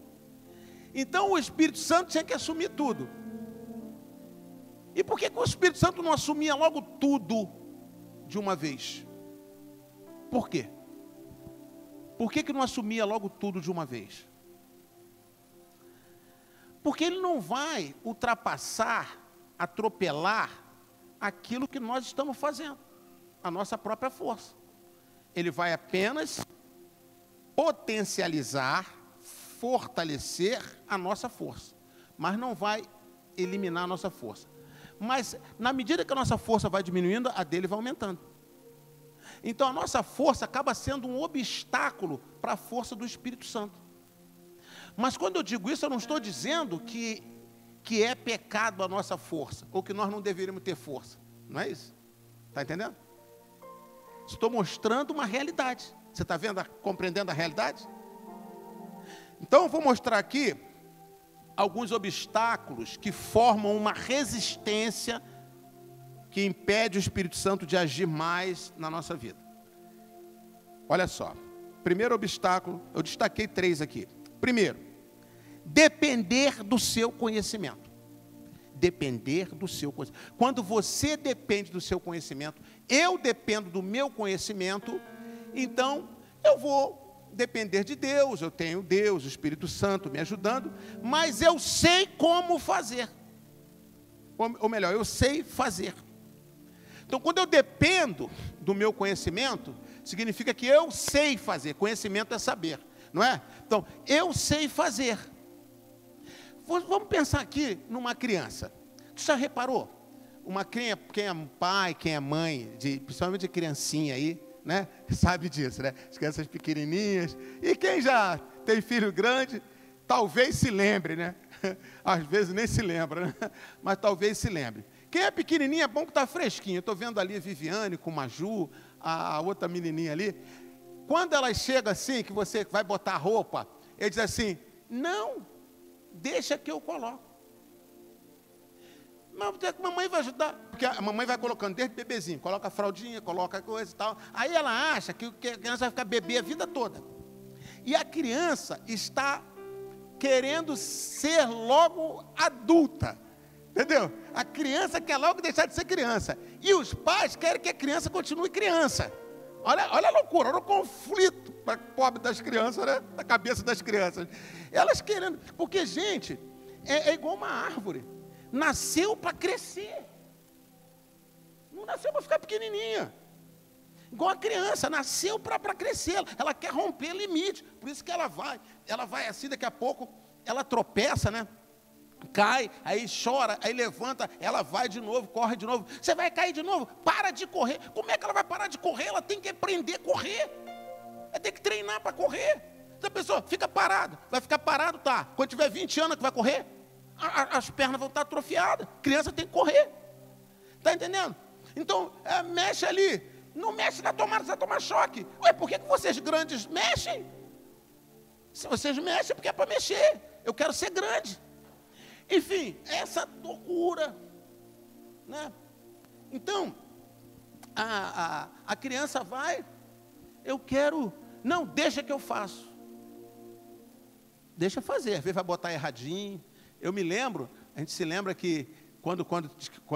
Então o Espírito Santo tinha que assumir tudo. E por que o Espírito Santo não assumia logo tudo de uma vez? Por quê? Por que não assumia logo tudo de uma vez? Porque ele não vai ultrapassar, atropelar aquilo que nós estamos fazendo, a nossa própria força. Ele vai apenas potencializar, fortalecer a nossa força, mas não vai eliminar a nossa força. Mas, na medida que a nossa força vai diminuindo, a dele vai aumentando. Então, a nossa força acaba sendo um obstáculo para a força do Espírito Santo. Mas, quando eu digo isso, eu não estou dizendo que é pecado a nossa força, ou que nós não deveríamos ter força. Não é isso? Está entendendo? Estou mostrando uma realidade. Você está vendo, compreendendo a realidade? Então, eu vou mostrar aqui alguns obstáculos que formam uma resistência que impede o Espírito Santo de agir mais na nossa vida. Olha só. Primeiro obstáculo, eu destaquei 3 aqui. Primeiro, depender do seu conhecimento. Depender do seu conhecimento. Quando você depende do seu conhecimento, eu dependo do meu conhecimento, então eu vou depender de Deus. Eu tenho Deus, o Espírito Santo me ajudando, mas eu sei como fazer. Ou melhor, eu sei fazer. Então, quando eu dependo do meu conhecimento, significa que eu sei fazer. Conhecimento é saber, não é? Então, eu sei fazer. Vamos pensar aqui numa criança. Tu já reparou? Uma criança, quem é pai, quem é mãe, principalmente de criancinha aí, né? Sabe disso, né? As crianças pequenininhas. E quem já tem filho grande, talvez se lembre, né? Às vezes nem se lembra, né? Mas talvez se lembre. Quem é pequenininho é bom que está fresquinho. Eu estou vendo ali a Viviane com a Maju, a outra menininha ali. Quando ela chega assim, que você vai botar a roupa, ele diz assim, não, deixa que eu coloco. Mas a mamãe vai ajudar, porque a mamãe vai colocando desde bebezinho, coloca a fraldinha, coloca coisa e tal. Aí ela acha que a criança vai ficar bebê a vida toda. E a criança está querendo ser logo adulta. Entendeu? A criança quer logo deixar de ser criança. E os pais querem que a criança continue criança. Olha a loucura, olha o conflito pobre das crianças, né? Da cabeça das crianças. Elas querendo... Porque, gente, é igual uma árvore. Nasceu para crescer. Não nasceu para ficar pequenininha. Igual a criança, nasceu para crescer. Ela quer romper limite. Por isso que ela vai assim, daqui a pouco, ela tropeça, né? Cai, aí chora, aí levanta, ela vai de novo, corre de novo. Você vai cair de novo? Para de correr. Como é que ela vai parar de correr? Ela tem que aprender a correr. Ela tem que treinar para correr. Essa pessoa fica parada, vai ficar parado, tá? Quando tiver 20 anos que vai correr, as pernas vão estar atrofiadas. Criança tem que correr. Está entendendo? Então, mexe ali. Não mexe na tomada, você vai tomar choque. Ué, por que vocês grandes mexem? Se vocês mexem, é porque é para mexer. Eu quero ser grande. Enfim, essa loucura, né? Então, a criança vai, eu quero, não, deixa que eu faço. Deixa fazer, às vezes vai botar erradinho. Eu me lembro, a gente se lembra que quando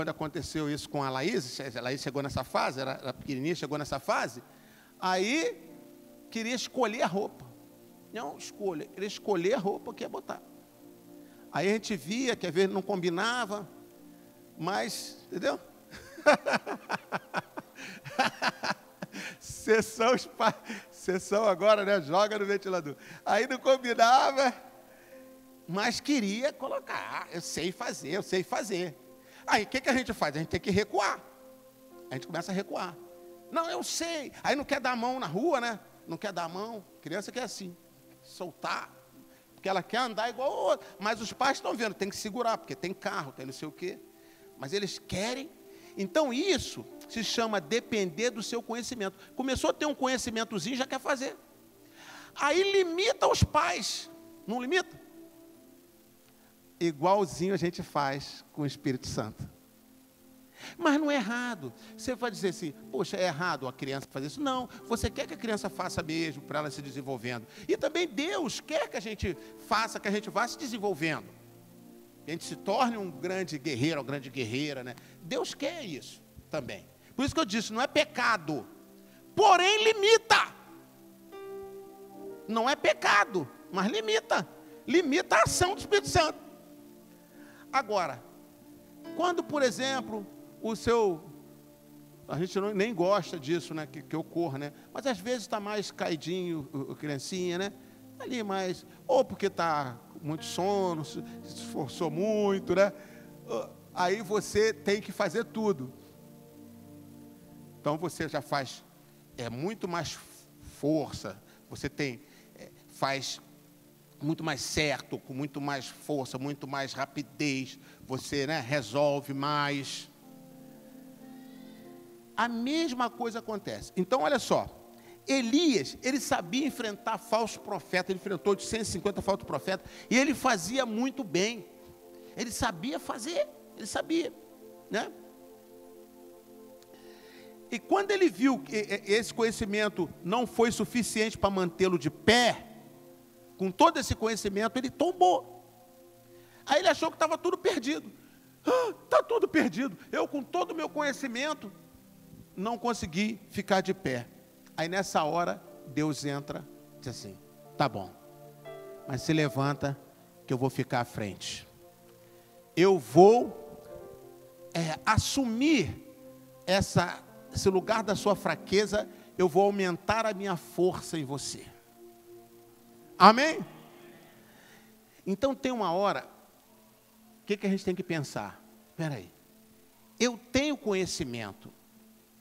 aconteceu isso com a Laís chegou nessa fase, era pequenininha, chegou nessa fase, aí queria escolher a roupa. Não escolha, queria escolher a roupa que ia botar. Aí a gente via que às vezes não combinava, mas, entendeu? Sessão agora, né? Joga no ventilador. Aí não combinava, mas queria colocar. Eu sei fazer. Aí o que a gente faz? A gente tem que recuar. A gente começa a recuar. Não, eu sei. Aí não quer dar a mão na rua, né? Não quer dar a mão. Criança quer assim, soltar. Porque ela quer andar igual o outro. Mas os pais estão vendo, tem que segurar, porque tem carro, tem não sei o quê. Mas eles querem. Então isso se chama depender do seu conhecimento. Começou a ter um conhecimentozinho, já quer fazer. Aí limita os pais. Não limita? Igualzinho a gente faz com o Espírito Santo. Mas não é errado. Você vai dizer assim, poxa, é errado a criança fazer isso? Não, você quer que a criança faça mesmo para ela se desenvolvendo. E também Deus quer que a gente faça, que a gente vá se desenvolvendo. Que a gente se torne um grande guerreiro, uma grande guerreira, né? Deus quer isso também. Por isso que eu disse, não é pecado. Porém, limita. Não é pecado, mas limita. Limita a ação do Espírito Santo. Agora, quando, por exemplo, a gente nem gosta disso, né, que ocorra, né? Mas às vezes está mais caidinho, a criancinha, né? Ali mais, ou porque está com muito sono, se esforçou muito, né? Aí você tem que fazer tudo. Então você já faz muito mais força, você faz muito mais certo, com muito mais força, muito mais rapidez, você, né, resolve mais. A mesma coisa acontece. Então, olha só, Elias, ele sabia enfrentar falsos profetas, ele enfrentou 850 falsos profetas, e ele fazia muito bem. Ele sabia fazer, ele sabia, né? E quando ele viu que esse conhecimento não foi suficiente para mantê-lo de pé, com todo esse conhecimento, ele tombou. Aí ele achou que estava tudo perdido. Está tudo perdido. Eu, com todo o meu conhecimento, não consegui ficar de pé. Aí nessa hora, Deus entra e diz assim: tá bom, mas se levanta que eu vou ficar à frente. Eu vou assumir esse lugar da sua fraqueza, eu vou aumentar a minha força em você. Amém? Então tem uma hora, o que a gente tem que pensar? Espera aí, eu tenho conhecimento,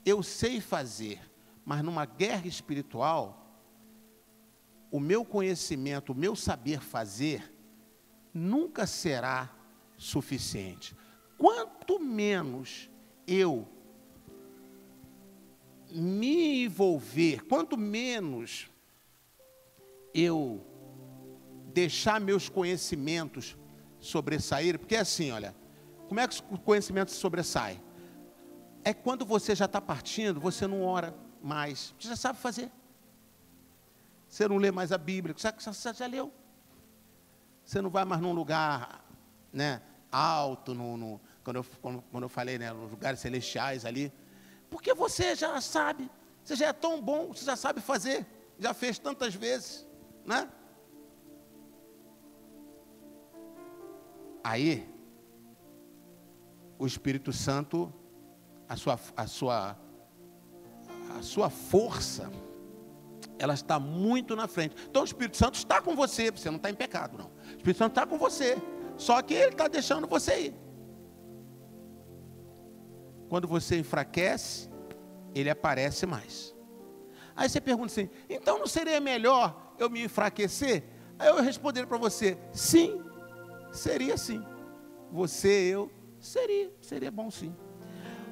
eu sei fazer, mas numa guerra espiritual, o meu conhecimento, o meu saber fazer, nunca será suficiente. Quanto menos eu me envolver, quanto menos eu deixar meus conhecimentos sobressair, porque é assim, olha, como é que o conhecimento se sobressai? É quando você já está partindo, você não ora mais, você já sabe fazer. Você não lê mais a Bíblia, você já leu. Você não vai mais num lugar, né, alto, quando eu falei, né, nos lugares celestiais ali, porque você já sabe, você já é tão bom, você já sabe fazer, já fez tantas vezes, né? Aí, o Espírito Santo, a sua força, ela está muito na frente. Então o Espírito Santo está com você, você não está em pecado, não. O Espírito Santo está com você, só que ele está deixando você ir. Quando você enfraquece, ele aparece mais. Aí você pergunta assim: então não seria melhor eu me enfraquecer? Aí eu responderia para você: sim, seria sim. Eu, seria bom sim.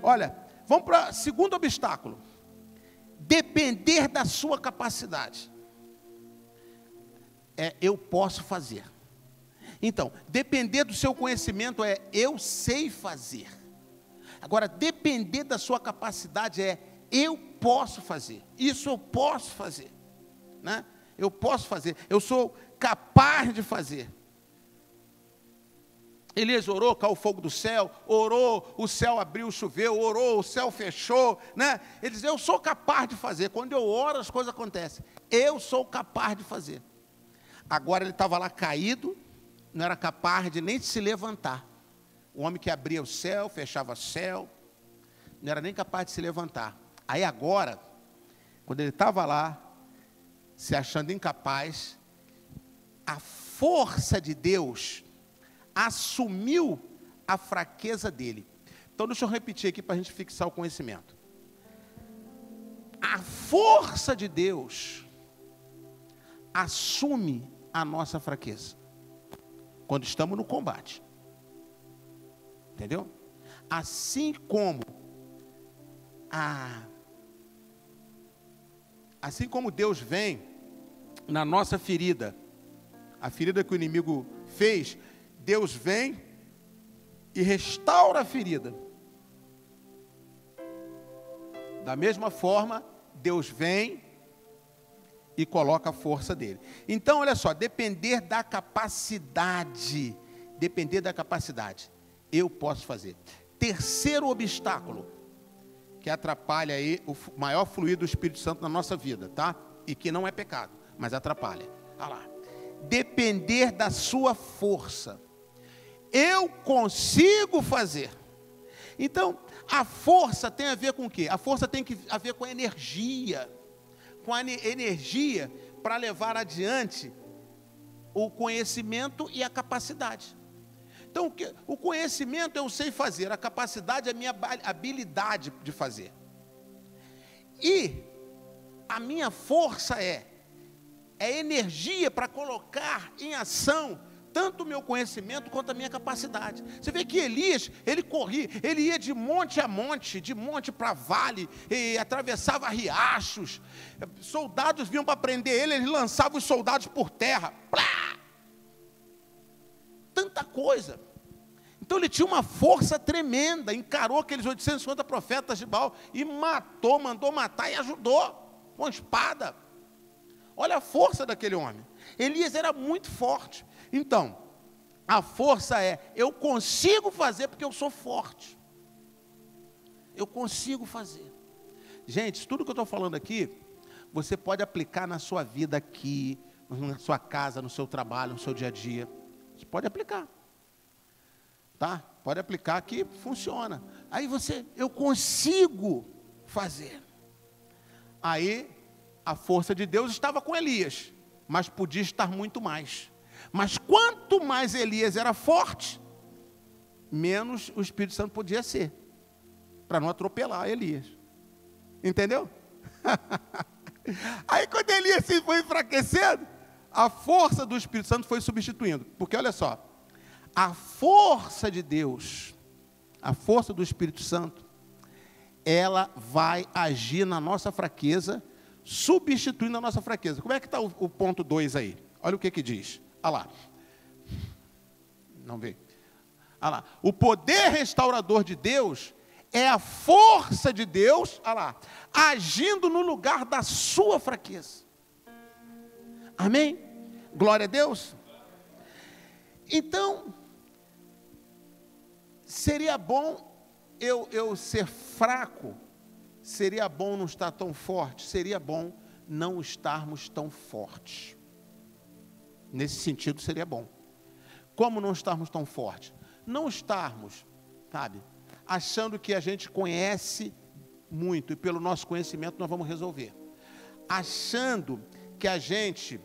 Olha, vamos para o segundo obstáculo. Depender da sua capacidade. Eu posso fazer. Então, depender do seu conhecimento eu sei fazer. Agora, depender da sua capacidade eu posso fazer. Isso eu posso fazer, né? Eu posso fazer. Eu sou capaz de fazer. Elias orou, caiu o fogo do céu, orou, o céu abriu, choveu, orou, o céu fechou, né? Ele diz: eu sou capaz de fazer. Quando eu oro, as coisas acontecem. Eu sou capaz de fazer. Agora ele estava lá caído, não era capaz de nem se levantar. O homem que abria o céu, fechava o céu, não era nem capaz de se levantar. Aí agora, quando ele estava lá, se achando incapaz, a força de Deus assumiu a fraqueza dele. Então deixa eu repetir aqui para a gente fixar o conhecimento. A força de Deus assume a nossa fraqueza quando estamos no combate. Entendeu? Assim como Deus vem na nossa ferida, a ferida que o inimigo fez, Deus vem e restaura a ferida. Da mesma forma, Deus vem e coloca a força dele. Então, olha só, depender da capacidade, eu posso fazer. Terceiro obstáculo, que atrapalha aí o maior fluir do Espírito Santo na nossa vida, tá? E que não é pecado, mas atrapalha. Olha lá. Depender da sua força. Eu consigo fazer. Então, a força tem a ver com o quê? A força tem a ver com a energia. Com a energia para levar adiante o conhecimento e a capacidade. Então, o conhecimento eu sei fazer, a capacidade é a minha habilidade de fazer. E a minha força é energia para colocar em ação tanto o meu conhecimento quanto a minha capacidade. Você vê que Elias, ele corria, ele ia de monte a monte, de monte para vale, e atravessava riachos. Soldados vinham para prender ele, ele lançava os soldados por terra. Plá! Tanta coisa. Então ele tinha uma força tremenda, encarou aqueles 850 profetas de Baal e matou, mandou matar e ajudou com a espada. Olha a força daquele homem. Elias era muito forte. Então, a força é, eu consigo fazer porque eu sou forte. Eu consigo fazer. Gente, tudo que eu estou falando aqui, você pode aplicar na sua vida aqui, na sua casa, no seu trabalho, no seu dia a dia. Você pode aplicar. Tá? Pode aplicar que funciona. Aí eu consigo fazer. Aí, a força de Deus estava com Elias, mas podia estar muito mais. Mas quanto mais Elias era forte, menos o Espírito Santo podia ser, para não atropelar Elias. Entendeu? Aí quando Elias se foi enfraquecendo, a força do Espírito Santo foi substituindo. Porque olha só, a força de Deus, a força do Espírito Santo, ela vai agir na nossa fraqueza, substituindo a nossa fraqueza. Como é que está o ponto 2 aí? Olha o que diz. Olha lá. Não vê. Olha lá. O poder restaurador de Deus é a força de Deus, olha lá, agindo no lugar da sua fraqueza. Amém? Glória a Deus. Então, seria bom eu ser fraco, seria bom não estar tão forte, seria bom não estarmos tão fortes. Nesse sentido seria bom. Como não estarmos tão fortes? Não estarmos, sabe, achando que a gente conhece muito e pelo nosso conhecimento nós vamos resolver. Achando que a gente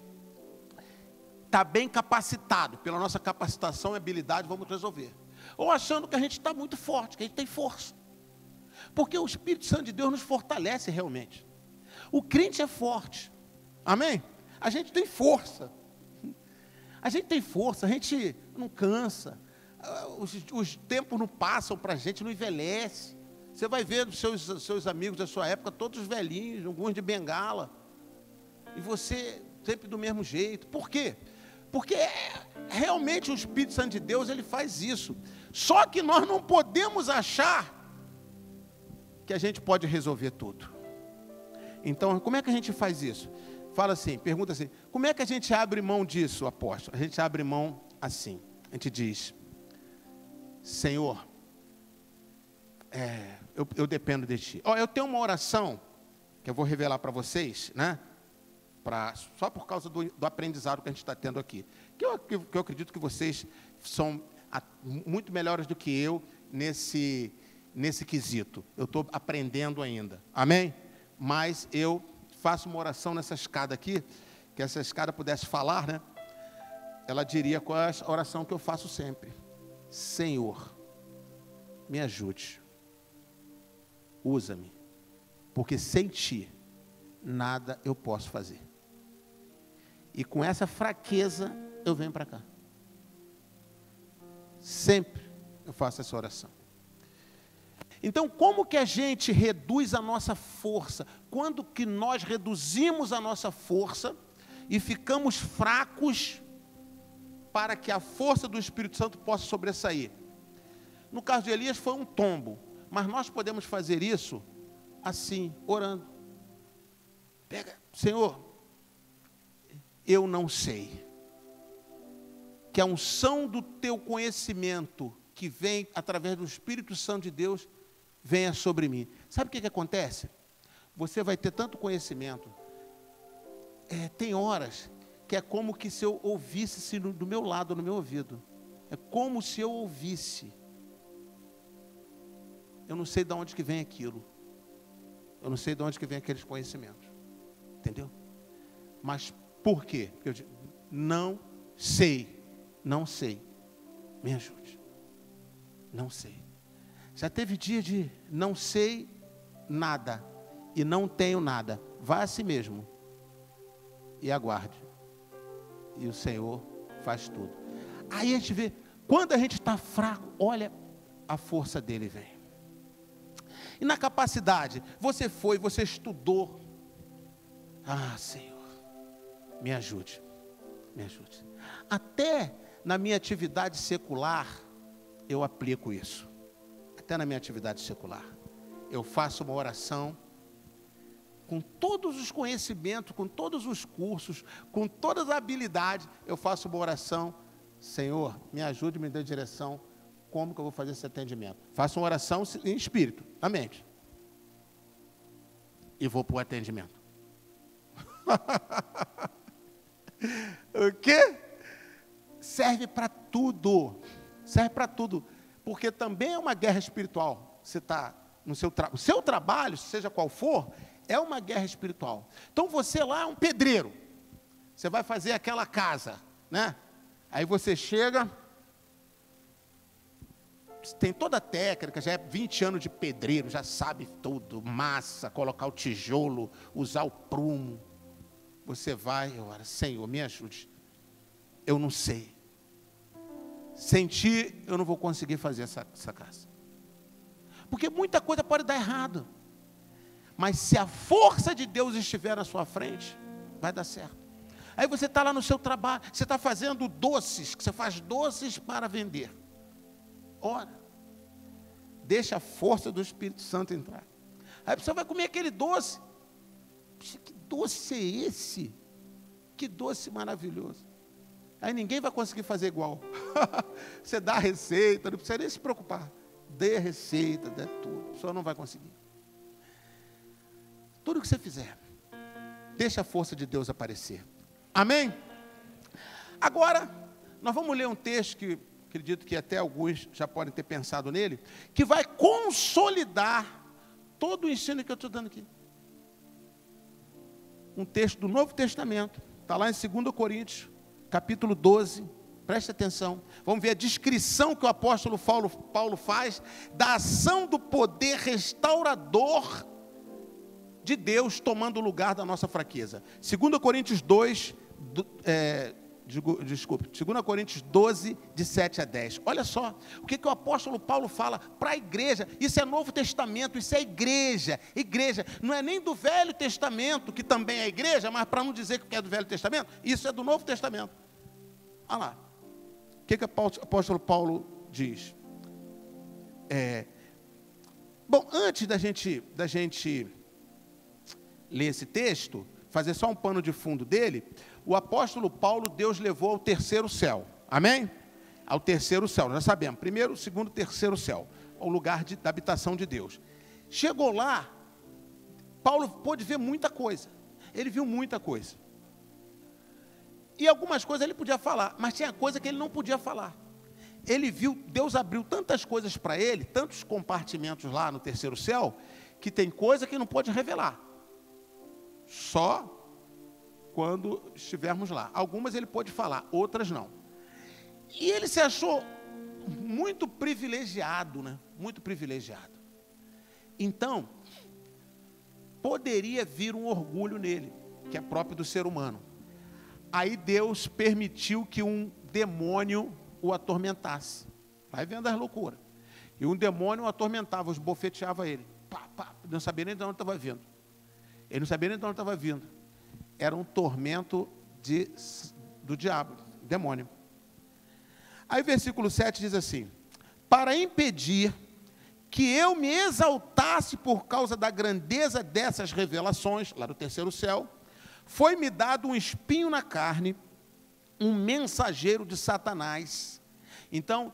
está bem capacitado, pela nossa capacitação e habilidade vamos resolver. Ou achando que a gente está muito forte, que a gente tem força. Porque o Espírito Santo de Deus nos fortalece realmente. O crente é forte. Amém? A gente tem força. A gente tem força, a gente não cansa. Os tempos não passam para a gente, não envelhece. Você vai ver os seus amigos da sua época, todos velhinhos, alguns de bengala. E você sempre do mesmo jeito. Por quê? Porque realmente o Espírito Santo de Deus, ele faz isso. Só que nós não podemos achar que a gente pode resolver tudo. Então, como é que a gente faz isso? Fala assim, pergunta assim, como é que a gente abre mão disso, apóstolo? A gente abre mão assim, a gente diz, Senhor, eu dependo de Ti. Eu tenho uma oração, que eu vou revelar para vocês, né? Só por causa do aprendizado que a gente está tendo aqui. Que eu acredito que vocês são muito melhores do que eu nesse quesito. Eu estou aprendendo ainda, amém? Mas eu faço uma oração nessa escada aqui, que essa escada pudesse falar, né? Ela diria qual é a oração que eu faço sempre. Senhor, me ajude. Usa-me. Porque sem Ti, nada eu posso fazer. E com essa fraqueza, eu venho para cá. Sempre eu faço essa oração. Então, como que a gente reduz a nossa força? Quando que nós reduzimos a nossa força e ficamos fracos para que a força do Espírito Santo possa sobressair? No caso de Elias foi um tombo, mas nós podemos fazer isso assim, orando. Pega, Senhor, eu não sei. Que a unção do Teu conhecimento, que vem através do Espírito Santo de Deus, venha sobre mim. Sabe o que acontece? Você vai ter tanto conhecimento. Tem horas que é como que se eu ouvisse do meu lado, no meu ouvido. É como se eu ouvisse. Eu não sei de onde que vem aquilo. Eu não sei de onde que vem aqueles conhecimentos. Entendeu? Mas por quê? Porque eu digo, não sei. Não sei. Me ajude. Não sei. Já teve dia de não sei nada e não tenho nada. Vá a si mesmo e aguarde. E o Senhor faz tudo. Aí a gente vê, quando a gente está fraco, olha, a força dele vem. E na capacidade, você foi, você estudou. Ah, Senhor, me ajude, me ajude. Até na minha atividade secular, eu aplico isso. Até na minha atividade secular. Eu faço uma oração, com todos os conhecimentos, com todos os cursos, com todas as habilidades, eu faço uma oração. Senhor, me ajude, me dê direção, como que eu vou fazer esse atendimento? Faço uma oração em espírito, na mente. E vou para o atendimento. O quê? Serve para tudo. Serve para tudo. Porque também é uma guerra espiritual. Você está no o seu trabalho, seja qual for, é uma guerra espiritual. Então você lá é um pedreiro. Você vai fazer aquela casa, né? Aí você chega, tem toda a técnica, já é 20 anos de pedreiro, já sabe tudo, massa, colocar o tijolo, usar o prumo. Você vai, ora, Senhor, me ajude. Eu não sei. Sem ti, eu não vou conseguir fazer essa casa. Porque muita coisa pode dar errado. Mas se a força de Deus estiver na sua frente, vai dar certo. Aí você está lá no seu trabalho, você está fazendo doces, você faz doces para vender. Ora, deixa a força do Espírito Santo entrar. Aí você vai comer aquele doce. Puxa, que doce é esse? Que doce maravilhoso. Aí ninguém vai conseguir fazer igual. Você dá a receita, não precisa nem se preocupar. Dê a receita, dê tudo. A pessoa não vai conseguir. Tudo que você fizer, deixa a força de Deus aparecer. Amém? Agora, nós vamos ler um texto que acredito que até alguns já podem ter pensado nele, que vai consolidar todo o ensino que eu estou dando aqui. Um texto do Novo Testamento, está lá em 2 Coríntios, capítulo 12, preste atenção. Vamos ver a descrição que o apóstolo Paulo faz da ação do poder restaurador de Deus tomando o lugar da nossa fraqueza. 2 Coríntios 2, 2 Coríntios 12, de 7 a 10. Olha só, o que o apóstolo Paulo fala para a igreja. Isso é Novo Testamento, isso é igreja. Igreja, não é nem do Velho Testamento, que também é igreja, mas para não dizer que é do Velho Testamento, isso é do Novo Testamento. Olha lá, o que o apóstolo Paulo diz? Bom, antes da gente ler esse texto, fazer só um pano de fundo dele, o apóstolo Paulo, Deus levou ao terceiro céu, amém? Ao terceiro céu, nós sabemos, primeiro, segundo, terceiro céu, o lugar da habitação de Deus. Chegou lá, Paulo pôde ver muita coisa, ele viu muita coisa, e algumas coisas ele podia falar, mas tinha coisa que ele não podia falar. Ele viu, Deus abriu tantas coisas para ele, tantos compartimentos lá no terceiro céu, que tem coisa que não pode revelar, só quando estivermos lá. Algumas ele pôde falar, outras não. E ele se achou muito privilegiado, né? Muito privilegiado. Então, poderia vir um orgulho nele, que é próprio do ser humano. Aí Deus permitiu que um demônio o atormentasse. Vai vendo as loucuras. E um demônio o atormentava, esbofeteava ele. Pá, pá, não sabia nem de onde estava vindo. Ele não sabia nem de onde estava vindo. Era um tormento do diabo, demônio. Aí o versículo 7 diz assim: para impedir que eu me exaltasse por causa da grandeza dessas revelações, lá do terceiro céu, foi-me dado um espinho na carne, um mensageiro de Satanás. Então,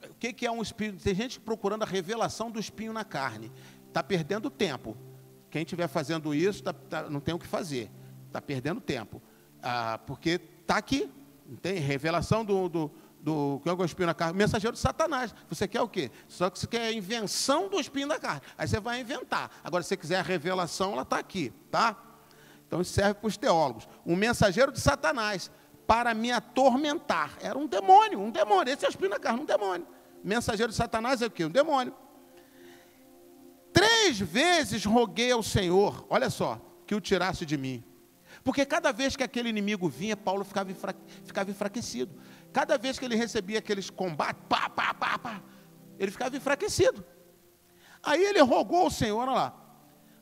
o que é um espinho? Tem gente procurando a revelação do espinho na carne. Está perdendo tempo. Quem estiver fazendo isso, não tem o que fazer. Está perdendo tempo. Porque está aqui. Não tem revelação do que é o espinho na carne. Mensageiro de Satanás. Você quer o quê? Só que você quer a invenção do espinho na carne. Aí você vai inventar. Agora, se você quiser a revelação, ela está aqui. Tá? Então, isso serve para os teólogos. Um mensageiro de Satanás, para me atormentar. Era um demônio, um demônio. Esse é o espinho na carne, um demônio. Mensageiro de Satanás é o quê? Um demônio. 3 vezes roguei ao Senhor, olha só, que o tirasse de mim. Porque cada vez que aquele inimigo vinha, Paulo ficava enfraquecido. Cada vez que ele recebia aqueles combates, ele ficava enfraquecido. Aí ele rogou ao Senhor, olha lá.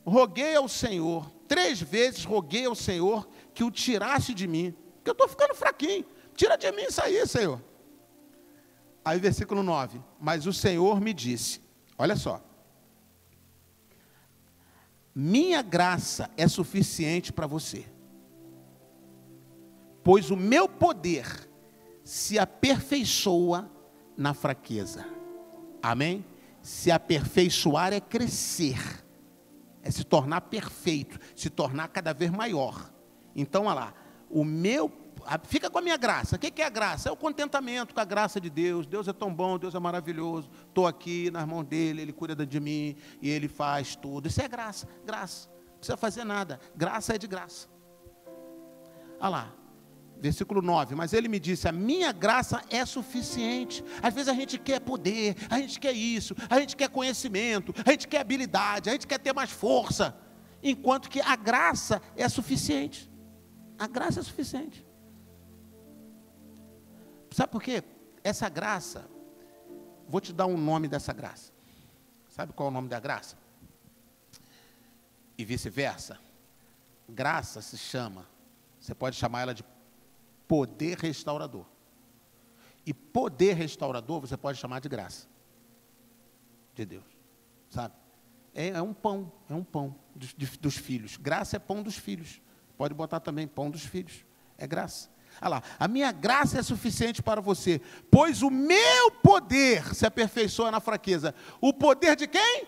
Roguei ao Senhor, 3 vezes roguei ao Senhor que o tirasse de mim. Porque eu estou ficando fraquinho. Tira de mim isso aí, Senhor. Aí versículo 9. Mas o Senhor me disse, olha só. Minha graça é suficiente para você. Pois o meu poder se aperfeiçoa na fraqueza. Amém? Se aperfeiçoar é crescer. É se tornar perfeito, se tornar cada vez maior. Então, olha lá, fica com a minha graça. O que é a graça? É o contentamento com a graça de Deus. Deus é tão bom, Deus é maravilhoso. Estou aqui nas mãos dEle, Ele cuida de mim e Ele faz tudo. Isso é graça, graça. Não precisa fazer nada. Graça é de graça. Olha lá, versículo 9. Mas Ele me disse, a minha graça é suficiente. Às vezes a gente quer poder, a gente quer isso, a gente quer conhecimento, a gente quer habilidade, a gente quer ter mais força. Enquanto que a graça é suficiente. A graça é suficiente. Sabe por quê? Essa graça, vou te dar um nome dessa graça. Sabe qual é o nome da graça? E vice-versa. Graça se chama, você pode chamar ela de poder restaurador. E poder restaurador você pode chamar de graça de Deus. Sabe? É um pão dos filhos. Graça é pão dos filhos. Pode botar também pão dos filhos. É graça. Olha lá, a minha graça é suficiente para você, pois o meu poder se aperfeiçoa na fraqueza. O poder de quem?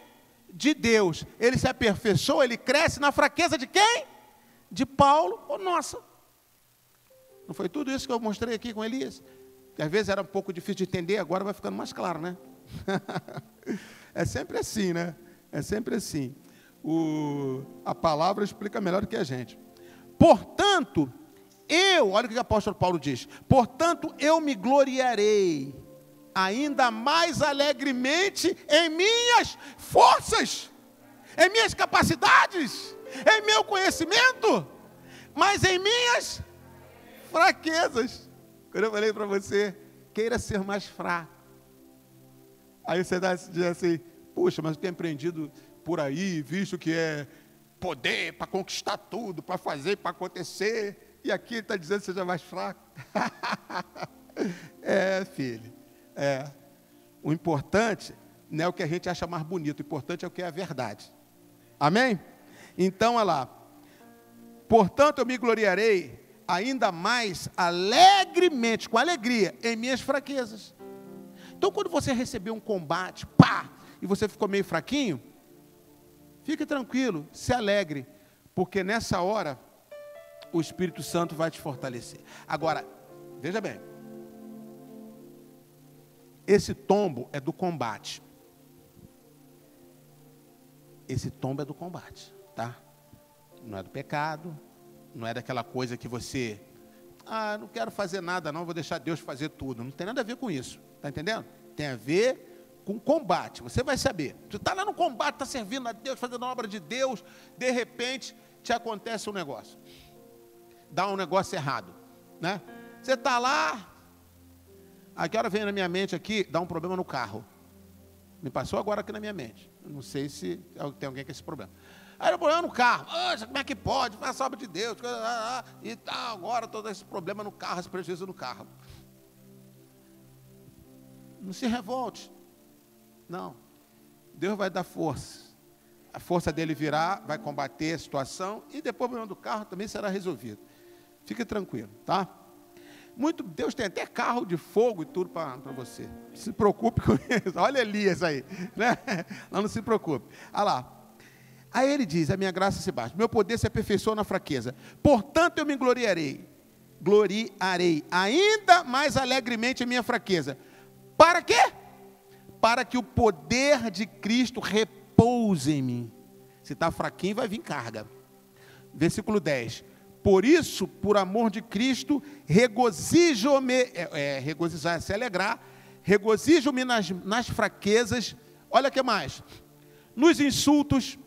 De Deus. Ele se aperfeiçoa, ele cresce na fraqueza de quem? De Paulo ou nossa. Não foi tudo isso que eu mostrei aqui com Elias? Que às vezes era um pouco difícil de entender, agora vai ficando mais claro, né? É sempre assim, né? É sempre assim. A palavra explica melhor do que a gente. Portanto, olha o que o apóstolo Paulo diz, portanto, eu me gloriarei ainda mais alegremente em minhas forças, em minhas capacidades, em meu conhecimento, mas em minhas fraquezas. Quando eu falei para você, queira ser mais fraco. Aí você diz assim, puxa, mas eu tenho aprendido por aí, visto que é poder para conquistar tudo, para fazer, para acontecer. E aqui ele está dizendo que seja mais fraco. Filho. O importante não é o que a gente acha mais bonito. O importante é o que é a verdade. Amém? Então, olha lá. Portanto, eu me gloriarei ainda mais alegremente, com alegria, em minhas fraquezas. Então, quando você recebeu um combate, e você ficou meio fraquinho, fique tranquilo, se alegre, porque nessa hora o Espírito Santo vai te fortalecer. Agora, veja bem. Esse tombo é do combate. Esse tombo é do combate, tá? Não é do pecado, não é daquela coisa que você, não quero fazer nada não, vou deixar Deus fazer tudo. Não tem nada a ver com isso, tá entendendo? Tem a ver com combate, você vai saber. Você está lá no combate, está servindo a Deus, fazendo a obra de Deus, de repente te acontece um negócio. Dá um negócio errado, né? Você está lá, aqui hora vem na minha mente aqui, dá um problema no carro. Me passou agora aqui na minha mente. Não sei se tem alguém com esse problema. Aí o problema no carro. Como é que pode? Faz a obra de Deus. E tal, agora todo esse problema no carro, esse prejuízo no carro. Não se revolte. Não. Deus vai dar força. A força dele virá, vai combater a situação e depois o problema do carro também será resolvido. Fique tranquilo, tá? Deus tem até carro de fogo e tudo para você. Não se preocupe com isso. Olha Elias aí, né? Não se preocupe. Olha lá. Aí ele diz, a minha graça se basta. Meu poder se aperfeiçoa na fraqueza. Portanto, eu me gloriarei ainda mais alegremente em minha fraqueza. Para quê? Para que o poder de Cristo repouse em mim. Se está fraquinho, vai vir carga. Versículo 10. Por isso, por amor de Cristo, regozijo-me, regozijar é se alegrar, regozijo-me nas fraquezas, olha o que mais, nos insultos,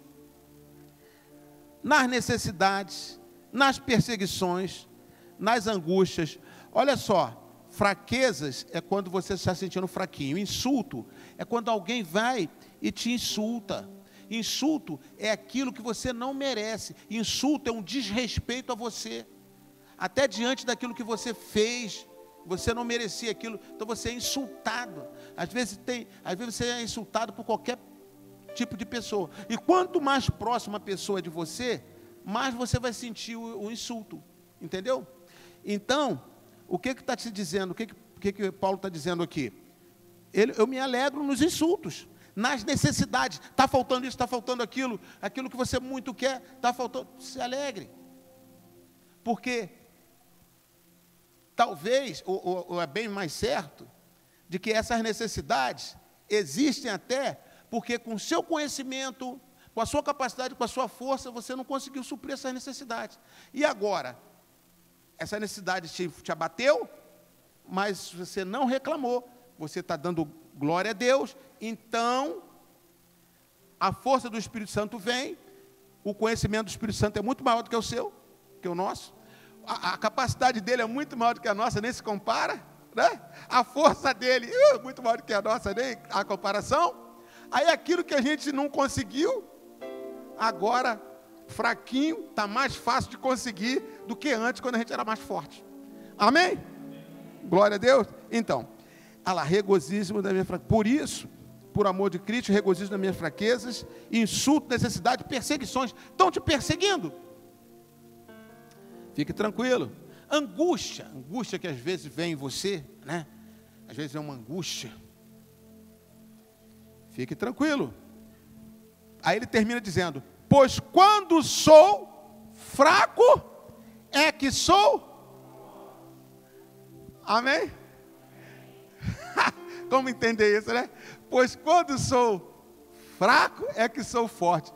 nas necessidades, nas perseguições, nas angústias. Olha só, fraquezas é quando você está se sentindo fraquinho. Insulto é quando alguém vai e te insulta. Insulto é aquilo que você não merece. Insulto é um desrespeito a você, até diante daquilo que você fez. Você não merecia aquilo, então você é insultado. Às vezes você é insultado por qualquer tipo de pessoa. E quanto mais próxima a pessoa é de você, mais você vai sentir o insulto. Entendeu? Então, o que está te dizendo? O que Paulo está dizendo aqui? Eu me alegro nos insultos, nas necessidades. Está faltando isso, está faltando aquilo, aquilo que você muito quer, está faltando. Se alegre. Porque talvez, ou é bem mais certo, de que essas necessidades existem até porque com o seu conhecimento, com a sua capacidade, com a sua força, você não conseguiu suprir essas necessidades. E agora, essa necessidade te abateu, mas você não reclamou, você está dando glória a Deus, então a força do Espírito Santo vem, o conhecimento do Espírito Santo é muito maior do que o seu, que o nosso, a capacidade dele é muito maior do que a nossa, nem se compara, né? A força dele é muito maior do que a nossa, nem a comparação. Aí aquilo que a gente não conseguiu, agora, fraquinho, está mais fácil de conseguir do que antes, quando a gente era mais forte. Amém? Glória a Deus. Então, regozijo da minha fraqueza. Por isso, por amor de Cristo, regozijo das minhas fraquezas, insulto, necessidade, perseguições. Estão te perseguindo? Fique tranquilo. Angústia que às vezes vem em você, né? Às vezes é uma angústia. Fique tranquilo. Aí ele termina dizendo: pois quando sou fraco, é que sou. Amém? Como entender isso, né? Pois quando sou fraco, é que sou forte.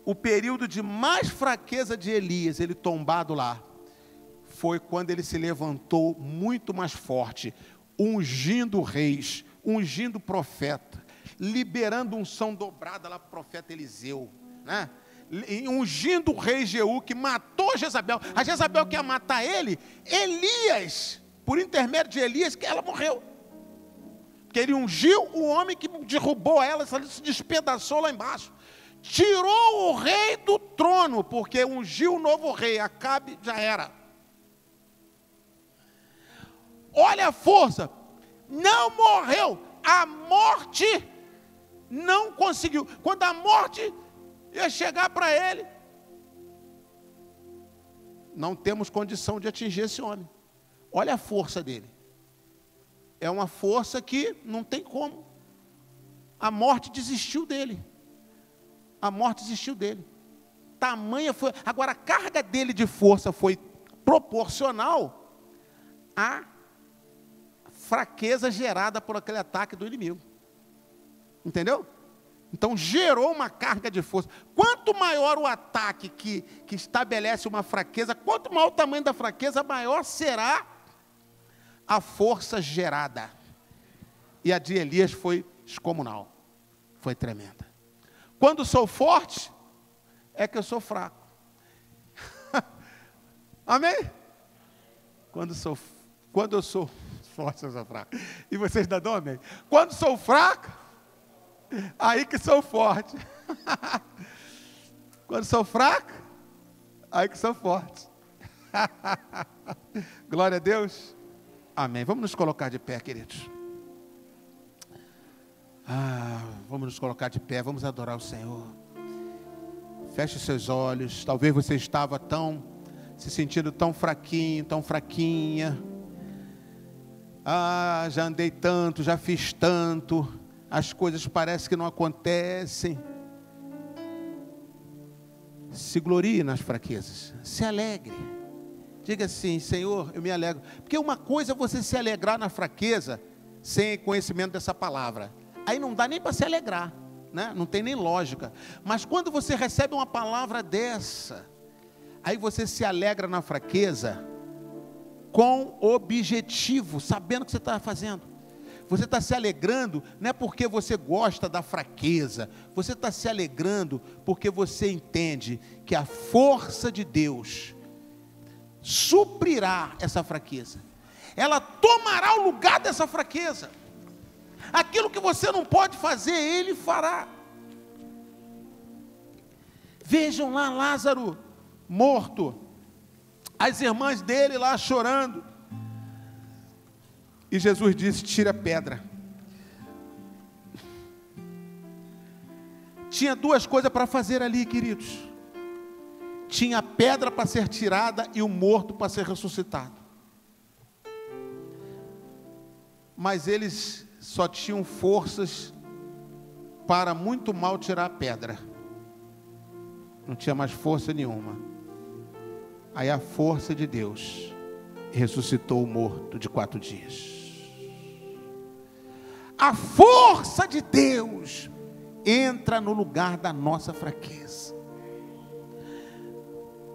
O período de mais fraqueza de Elias, ele tombado lá, foi quando ele se levantou muito mais forte, ungindo reis, ungindo profeta, liberando unção dobrada lá para o profeta Eliseu, né? Ungindo o rei Jeú, que matou Jezabel. A Jezabel que ia matar ele, Elias, por intermédio de Elias, que ela morreu. Porque ele ungiu o homem que derrubou ela, se despedaçou lá embaixo. Tirou o rei do trono, porque ungiu o novo rei. Acabe, já era. Olha a força. Não morreu. A morte não conseguiu. Quando a morte ia chegar para ele, não temos condição de atingir esse homem. Olha a força dele. É uma força que não tem como. A morte desistiu dele. A morte desistiu dele. Tamanha foi. Agora, a carga dele de força foi proporcional à fraqueza gerada por aquele ataque do inimigo. Entendeu? Então, gerou uma carga de força. Quanto maior o ataque que estabelece uma fraqueza, quanto maior o tamanho da fraqueza, maior será a força gerada. E a de Elias foi descomunal. Foi tremenda. Quando sou forte, é que eu sou fraco. Amém? Quando eu sou forte, eu sou fraco. E vocês ainda dão amém? Quando sou fraco, aí que sou forte. Quando sou fraco, aí que sou forte. Glória a Deus. Amém. Vamos nos colocar de pé, queridos. Vamos nos colocar de pé, vamos adorar o Senhor. Feche seus olhos. Talvez você estava se sentindo tão fraquinho, tão fraquinha. Já andei tanto, já fiz tanto. As coisas parecem que não acontecem. Se glorie nas fraquezas. Se alegre. Diga assim: Senhor, eu me alegro. Porque uma coisa é você se alegrar na fraqueza, sem conhecimento dessa palavra. Aí não dá nem para se alegrar, né? Não tem nem lógica. Mas quando você recebe uma palavra dessa, aí você se alegra na fraqueza, com objetivo, sabendo o que você está fazendo. Você está se alegrando, não é porque você gosta da fraqueza, você está se alegrando porque você entende que a força de Deus suprirá essa fraqueza. Ela tomará o lugar dessa fraqueza. Aquilo que você não pode fazer, Ele fará. Vejam lá Lázaro morto, as irmãs dele lá chorando, e Jesus disse: tira a pedra. Tinha duas coisas para fazer ali, queridos. Tinha a pedra para ser tirada e o morto para ser ressuscitado. Mas eles só tinham forças para muito mal tirar a pedra. Não tinha mais força nenhuma. Aí a força de Deus ressuscitou o morto de 4 dias. A força de Deus entra no lugar da nossa fraqueza.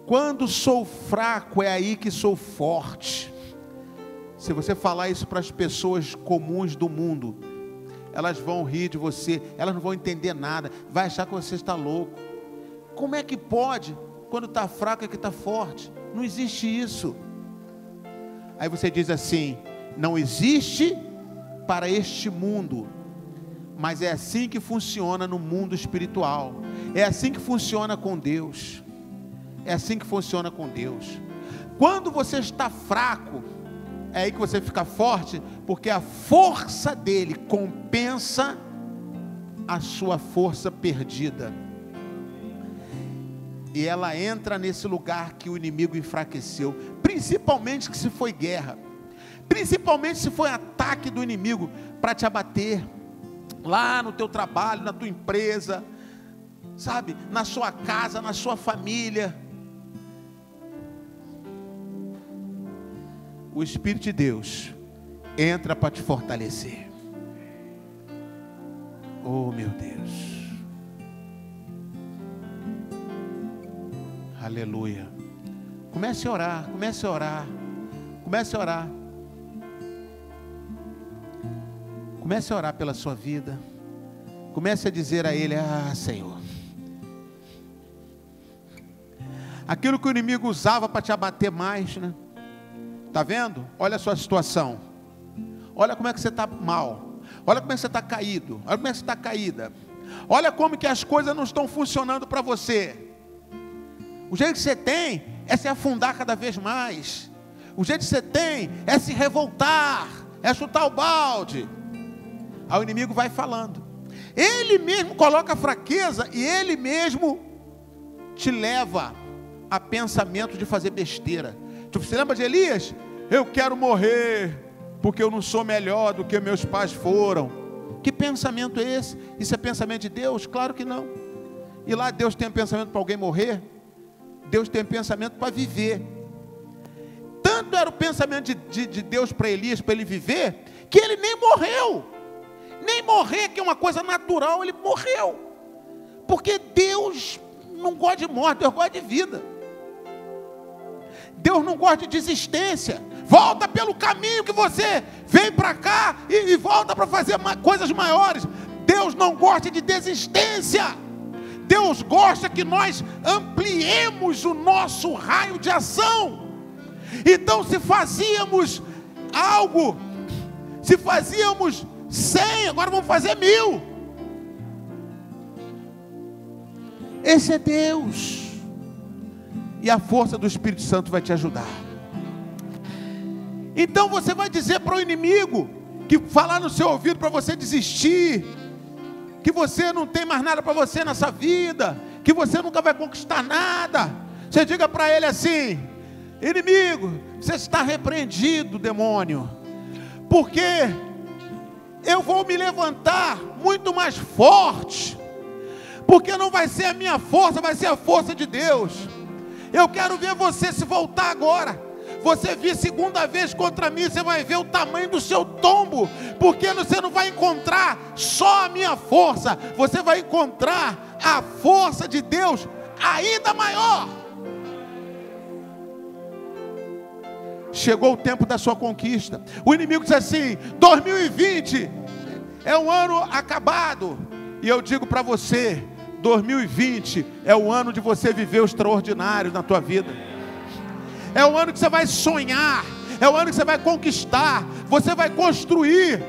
Quando sou fraco, é aí que sou forte. Se você falar isso para as pessoas comuns do mundo, elas vão rir de você, elas não vão entender nada, vai achar que você está louco. Como é que pode? Quando está fraco é que está forte. Não existe isso. Aí você diz assim: não existe para este mundo, mas é assim que funciona no mundo espiritual. É assim que funciona com Deus. É assim que funciona com Deus. Quando você está fraco, é aí que você fica forte, porque a força dele compensa a sua força perdida. E ela entra nesse lugar que o inimigo enfraqueceu, principalmente se foi guerra, principalmente se foi ataque do inimigo para te abater, lá no teu trabalho, na tua empresa, sabe, na sua casa, na sua família. O Espírito de Deus entra para te fortalecer. Oh meu Deus, aleluia. Comece a orar, comece a orar, comece a orar. Comece a orar pela sua vida. Comece a dizer a Ele: ah, Senhor, aquilo que o inimigo usava para te abater mais, né? Está vendo? Olha a sua situação. Olha como é que você está mal. Olha como é que você está caído. Olha como é que você está caída. Olha como que as coisas não estão funcionando para você. O jeito que você tem é se afundar cada vez mais. O jeito que você tem é se revoltar, é chutar o balde. Aí o inimigo vai falando. Ele mesmo coloca a fraqueza e ele mesmo te leva a pensamento de fazer besteira. Você lembra de Elias? Eu quero morrer porque eu não sou melhor do que meus pais foram. Que pensamento é esse? Isso é pensamento de Deus? Claro que não. E lá Deus tem pensamento para alguém morrer? Deus tem pensamento para viver. Tanto era o pensamento de Deus para Elias, para ele viver, que ele nem morreu. Nem morrer, que é uma coisa natural, ele morreu. Porque Deus não gosta de morte, Deus gosta de vida. Deus não gosta de desistência. Volta pelo caminho que você veio para cá e volta para fazer coisas maiores. Deus não gosta de desistência. Deus gosta que nós ampliemos o nosso raio de ação. Então, se fazíamos algo, se fazíamos 100, agora vamos fazer 1000. Esse é Deus. E a força do Espírito Santo vai te ajudar. Então você vai dizer para o inimigo que falar no seu ouvido para você desistir, que você não tem mais nada para você nessa vida, que você nunca vai conquistar nada. Você diga para ele assim: inimigo, você está repreendido, demônio, porque eu vou me levantar muito mais forte, porque não vai ser a minha força, vai ser a força de Deus. Eu quero ver você se voltar agora. Você vir segunda vez contra mim, você vai ver o tamanho do seu tombo, porque você não vai encontrar só a minha força, você vai encontrar a força de Deus ainda maior. Chegou o tempo da sua conquista. O inimigo diz assim: 2020 é um ano acabado. E eu digo para você: 2020 é o ano de você viver o extraordinário na tua vida. É o ano que você vai sonhar. É o ano que você vai conquistar. Você vai construir.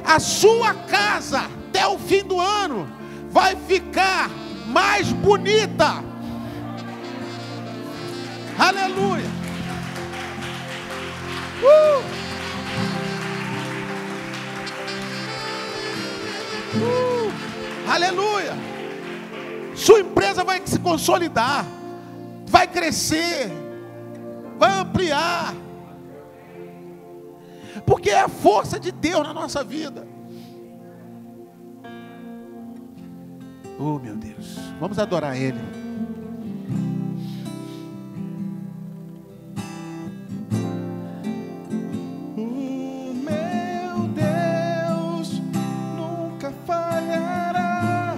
A sua casa, até o fim do ano, vai ficar mais bonita. Aleluia. Aleluia. Sua empresa vai se consolidar, vai crescer, vai ampliar, porque é a força de Deus na nossa vida. Oh, meu Deus, vamos adorar Ele. O meu Deus nunca falhará.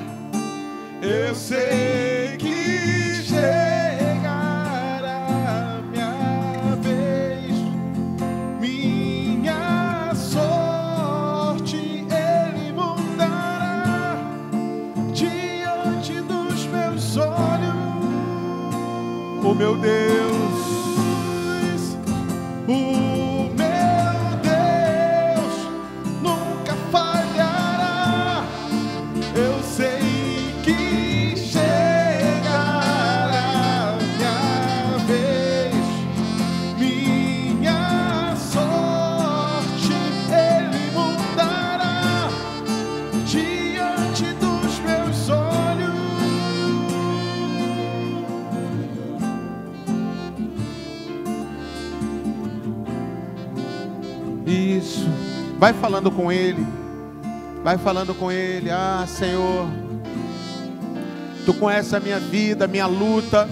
Eu sei que chegará minha vez, minha sorte Ele mudará diante dos meus olhos. Oh, meu Deus. O meu Deus nunca falhará. Eu sei que chegará minha vez, minha sorte Ele mudará diante dos meus olhos. Isso. Vai falando com Ele. Vai falando com Ele. Ah, Senhor, Tu conheces a minha vida, a minha luta.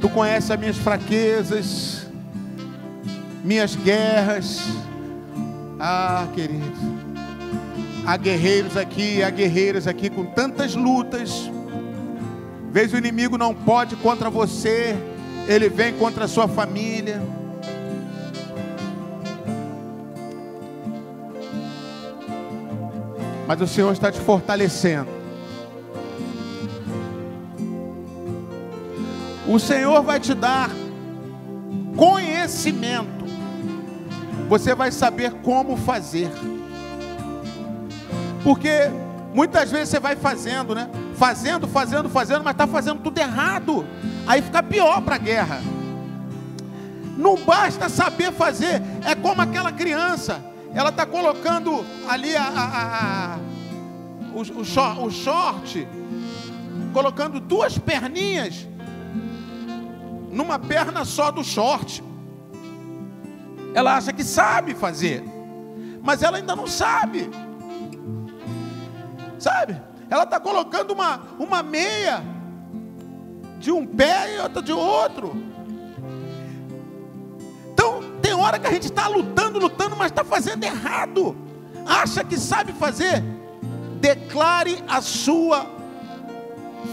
Tu conheces as minhas fraquezas, minhas guerras. Ah, querido, há guerreiros aqui, há guerreiras aqui com tantas lutas. Às vezes o inimigo não pode contra você, ele vem contra a sua família. Mas o Senhor está te fortalecendo. O Senhor vai te dar conhecimento. Você vai saber como fazer. Porque muitas vezes você vai fazendo, né? Fazendo, mas está fazendo tudo errado. Aí fica pior para a guerra. Não basta saber fazer. É como aquela criança. Ela está colocando ali o short, colocando duas perninhas numa perna só do short. Ela acha que sabe fazer, mas ela ainda não sabe. Sabe? Ela está colocando uma meia de um pé e outra de outro. Então, tem hora que a gente está lutando, mas está fazendo errado. Acha que sabe fazer? Declare a sua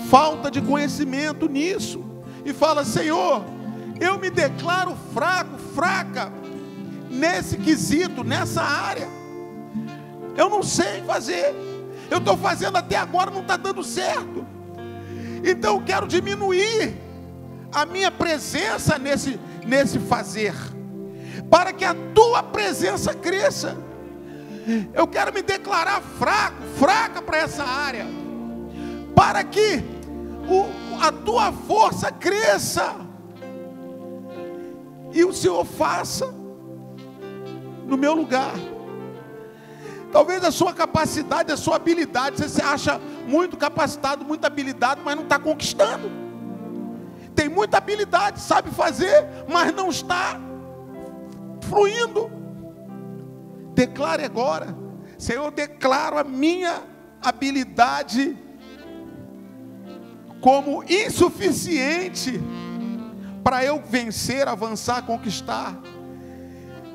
falta de conhecimento nisso. E fala: Senhor, eu me declaro fraco, fraca, nesse quesito, nessa área. Eu não sei fazer. Eu estou fazendo até agora, não está dando certo. Então eu quero diminuir a minha presença nesse fazer, para que a tua presença cresça. Eu quero me declarar fraco, fraca para essa área, para que a tua força cresça e o Senhor faça no meu lugar. Talvez a sua capacidade, a sua habilidade, você se acha muito capacitado, muito habilidado, mas não está conquistando. Tem muita habilidade, sabe fazer, mas não está fluindo. Declare agora: Senhor, eu declaro a minha habilidade como insuficiente para eu vencer, avançar, conquistar.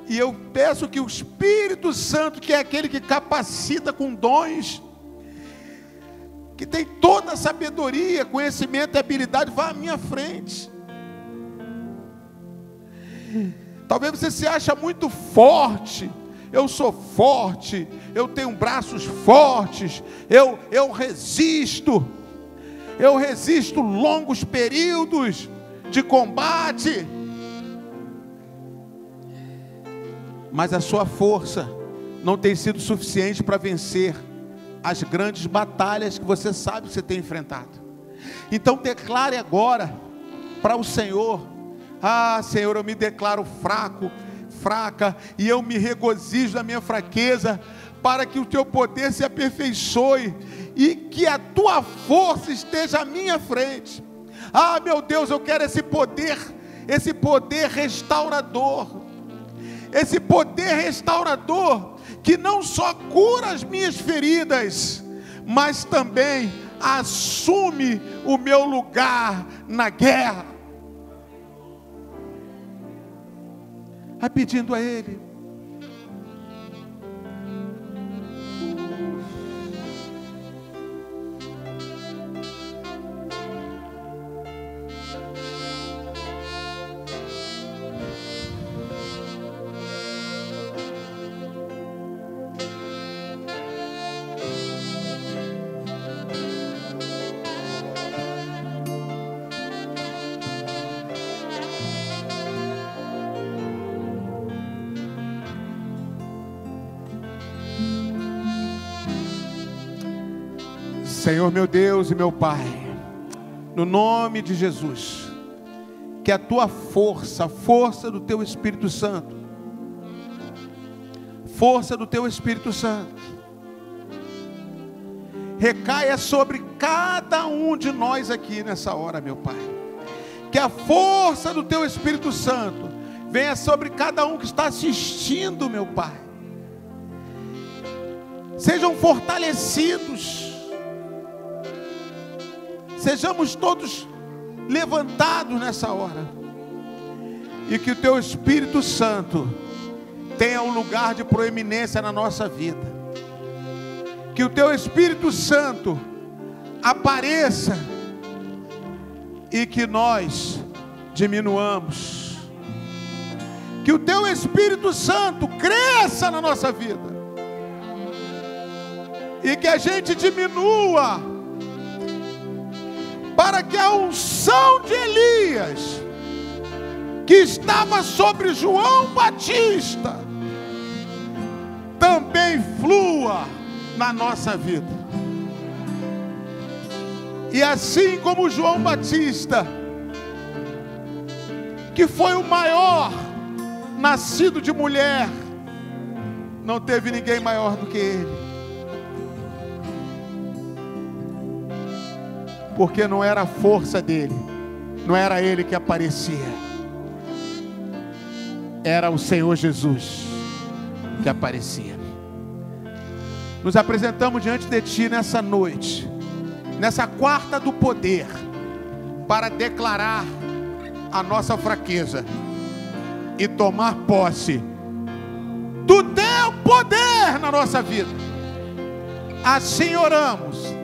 E eu peço que o Espírito Santo, que é aquele que capacita com dons, que tem toda a sabedoria, conhecimento e habilidade, vá à minha frente. Talvez você se ache muito forte. Eu sou forte, eu tenho braços fortes, eu resisto longos períodos. de combate. Mas a sua força não tem sido suficiente para vencer as grandes batalhas que você sabe que você tem enfrentado. Então declare agora para o Senhor: ah, Senhor, eu me declaro fraco, fraca, e eu me regozijo na minha fraqueza, para que o teu poder se aperfeiçoe e que a tua força esteja à minha frente. Ah, meu Deus, eu quero esse poder restaurador. Esse poder restaurador que não só cura as minhas feridas, mas também assume o meu lugar na guerra. Vai pedindo a Ele. Senhor meu Deus e meu Pai, no nome de Jesus, que a tua força, a força do teu Espírito Santo, recaia sobre cada um de nós aqui nessa hora, meu Pai. Que a força do teu Espírito Santo venha sobre cada um que está assistindo, meu Pai. Sejam fortalecidos. Sejamos todos levantados nessa hora. E que o teu Espírito Santo tenha um lugar de proeminência na nossa vida. Que o teu Espírito Santo apareça e que nós diminuamos. Que o teu Espírito Santo cresça na nossa vida. E que a gente diminua, para que a unção de Elias, que estava sobre João Batista, também flua na nossa vida. E assim como João Batista, que foi o maior nascido de mulher, não teve ninguém maior do que ele. Porque não era a força dele, não era ele que aparecia, era o Senhor Jesus que aparecia. Nos apresentamos diante de ti nessa noite, nessa quarta do poder, para declarar a nossa fraqueza e tomar posse do teu poder na nossa vida. Assim oramos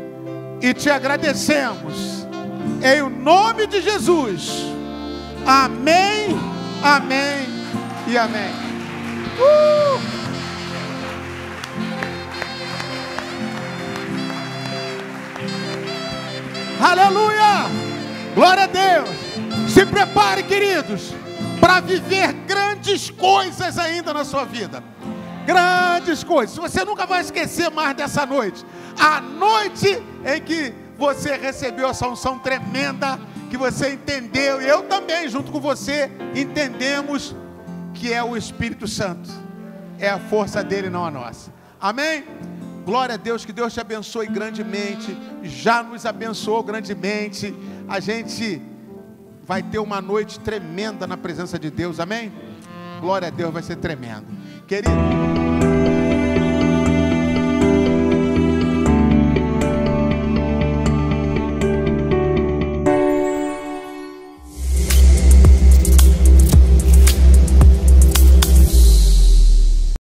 e te agradecemos, em nome de Jesus. Amém, amém e amém. Aleluia, glória a Deus. Se prepare, queridos, para viver grandes coisas ainda na sua vida. Grandes coisas. Você nunca vai esquecer mais dessa noite. A noite em que você recebeu essa unção tremenda, que você entendeu, e eu também, junto com você, entendemos que é o Espírito Santo. É a força dele, não a nossa. Amém? Glória a Deus, que Deus te abençoe grandemente. Já nos abençoou grandemente. A gente vai ter uma noite tremenda na presença de Deus. Amém? Glória a Deus, vai ser tremendo. Querido...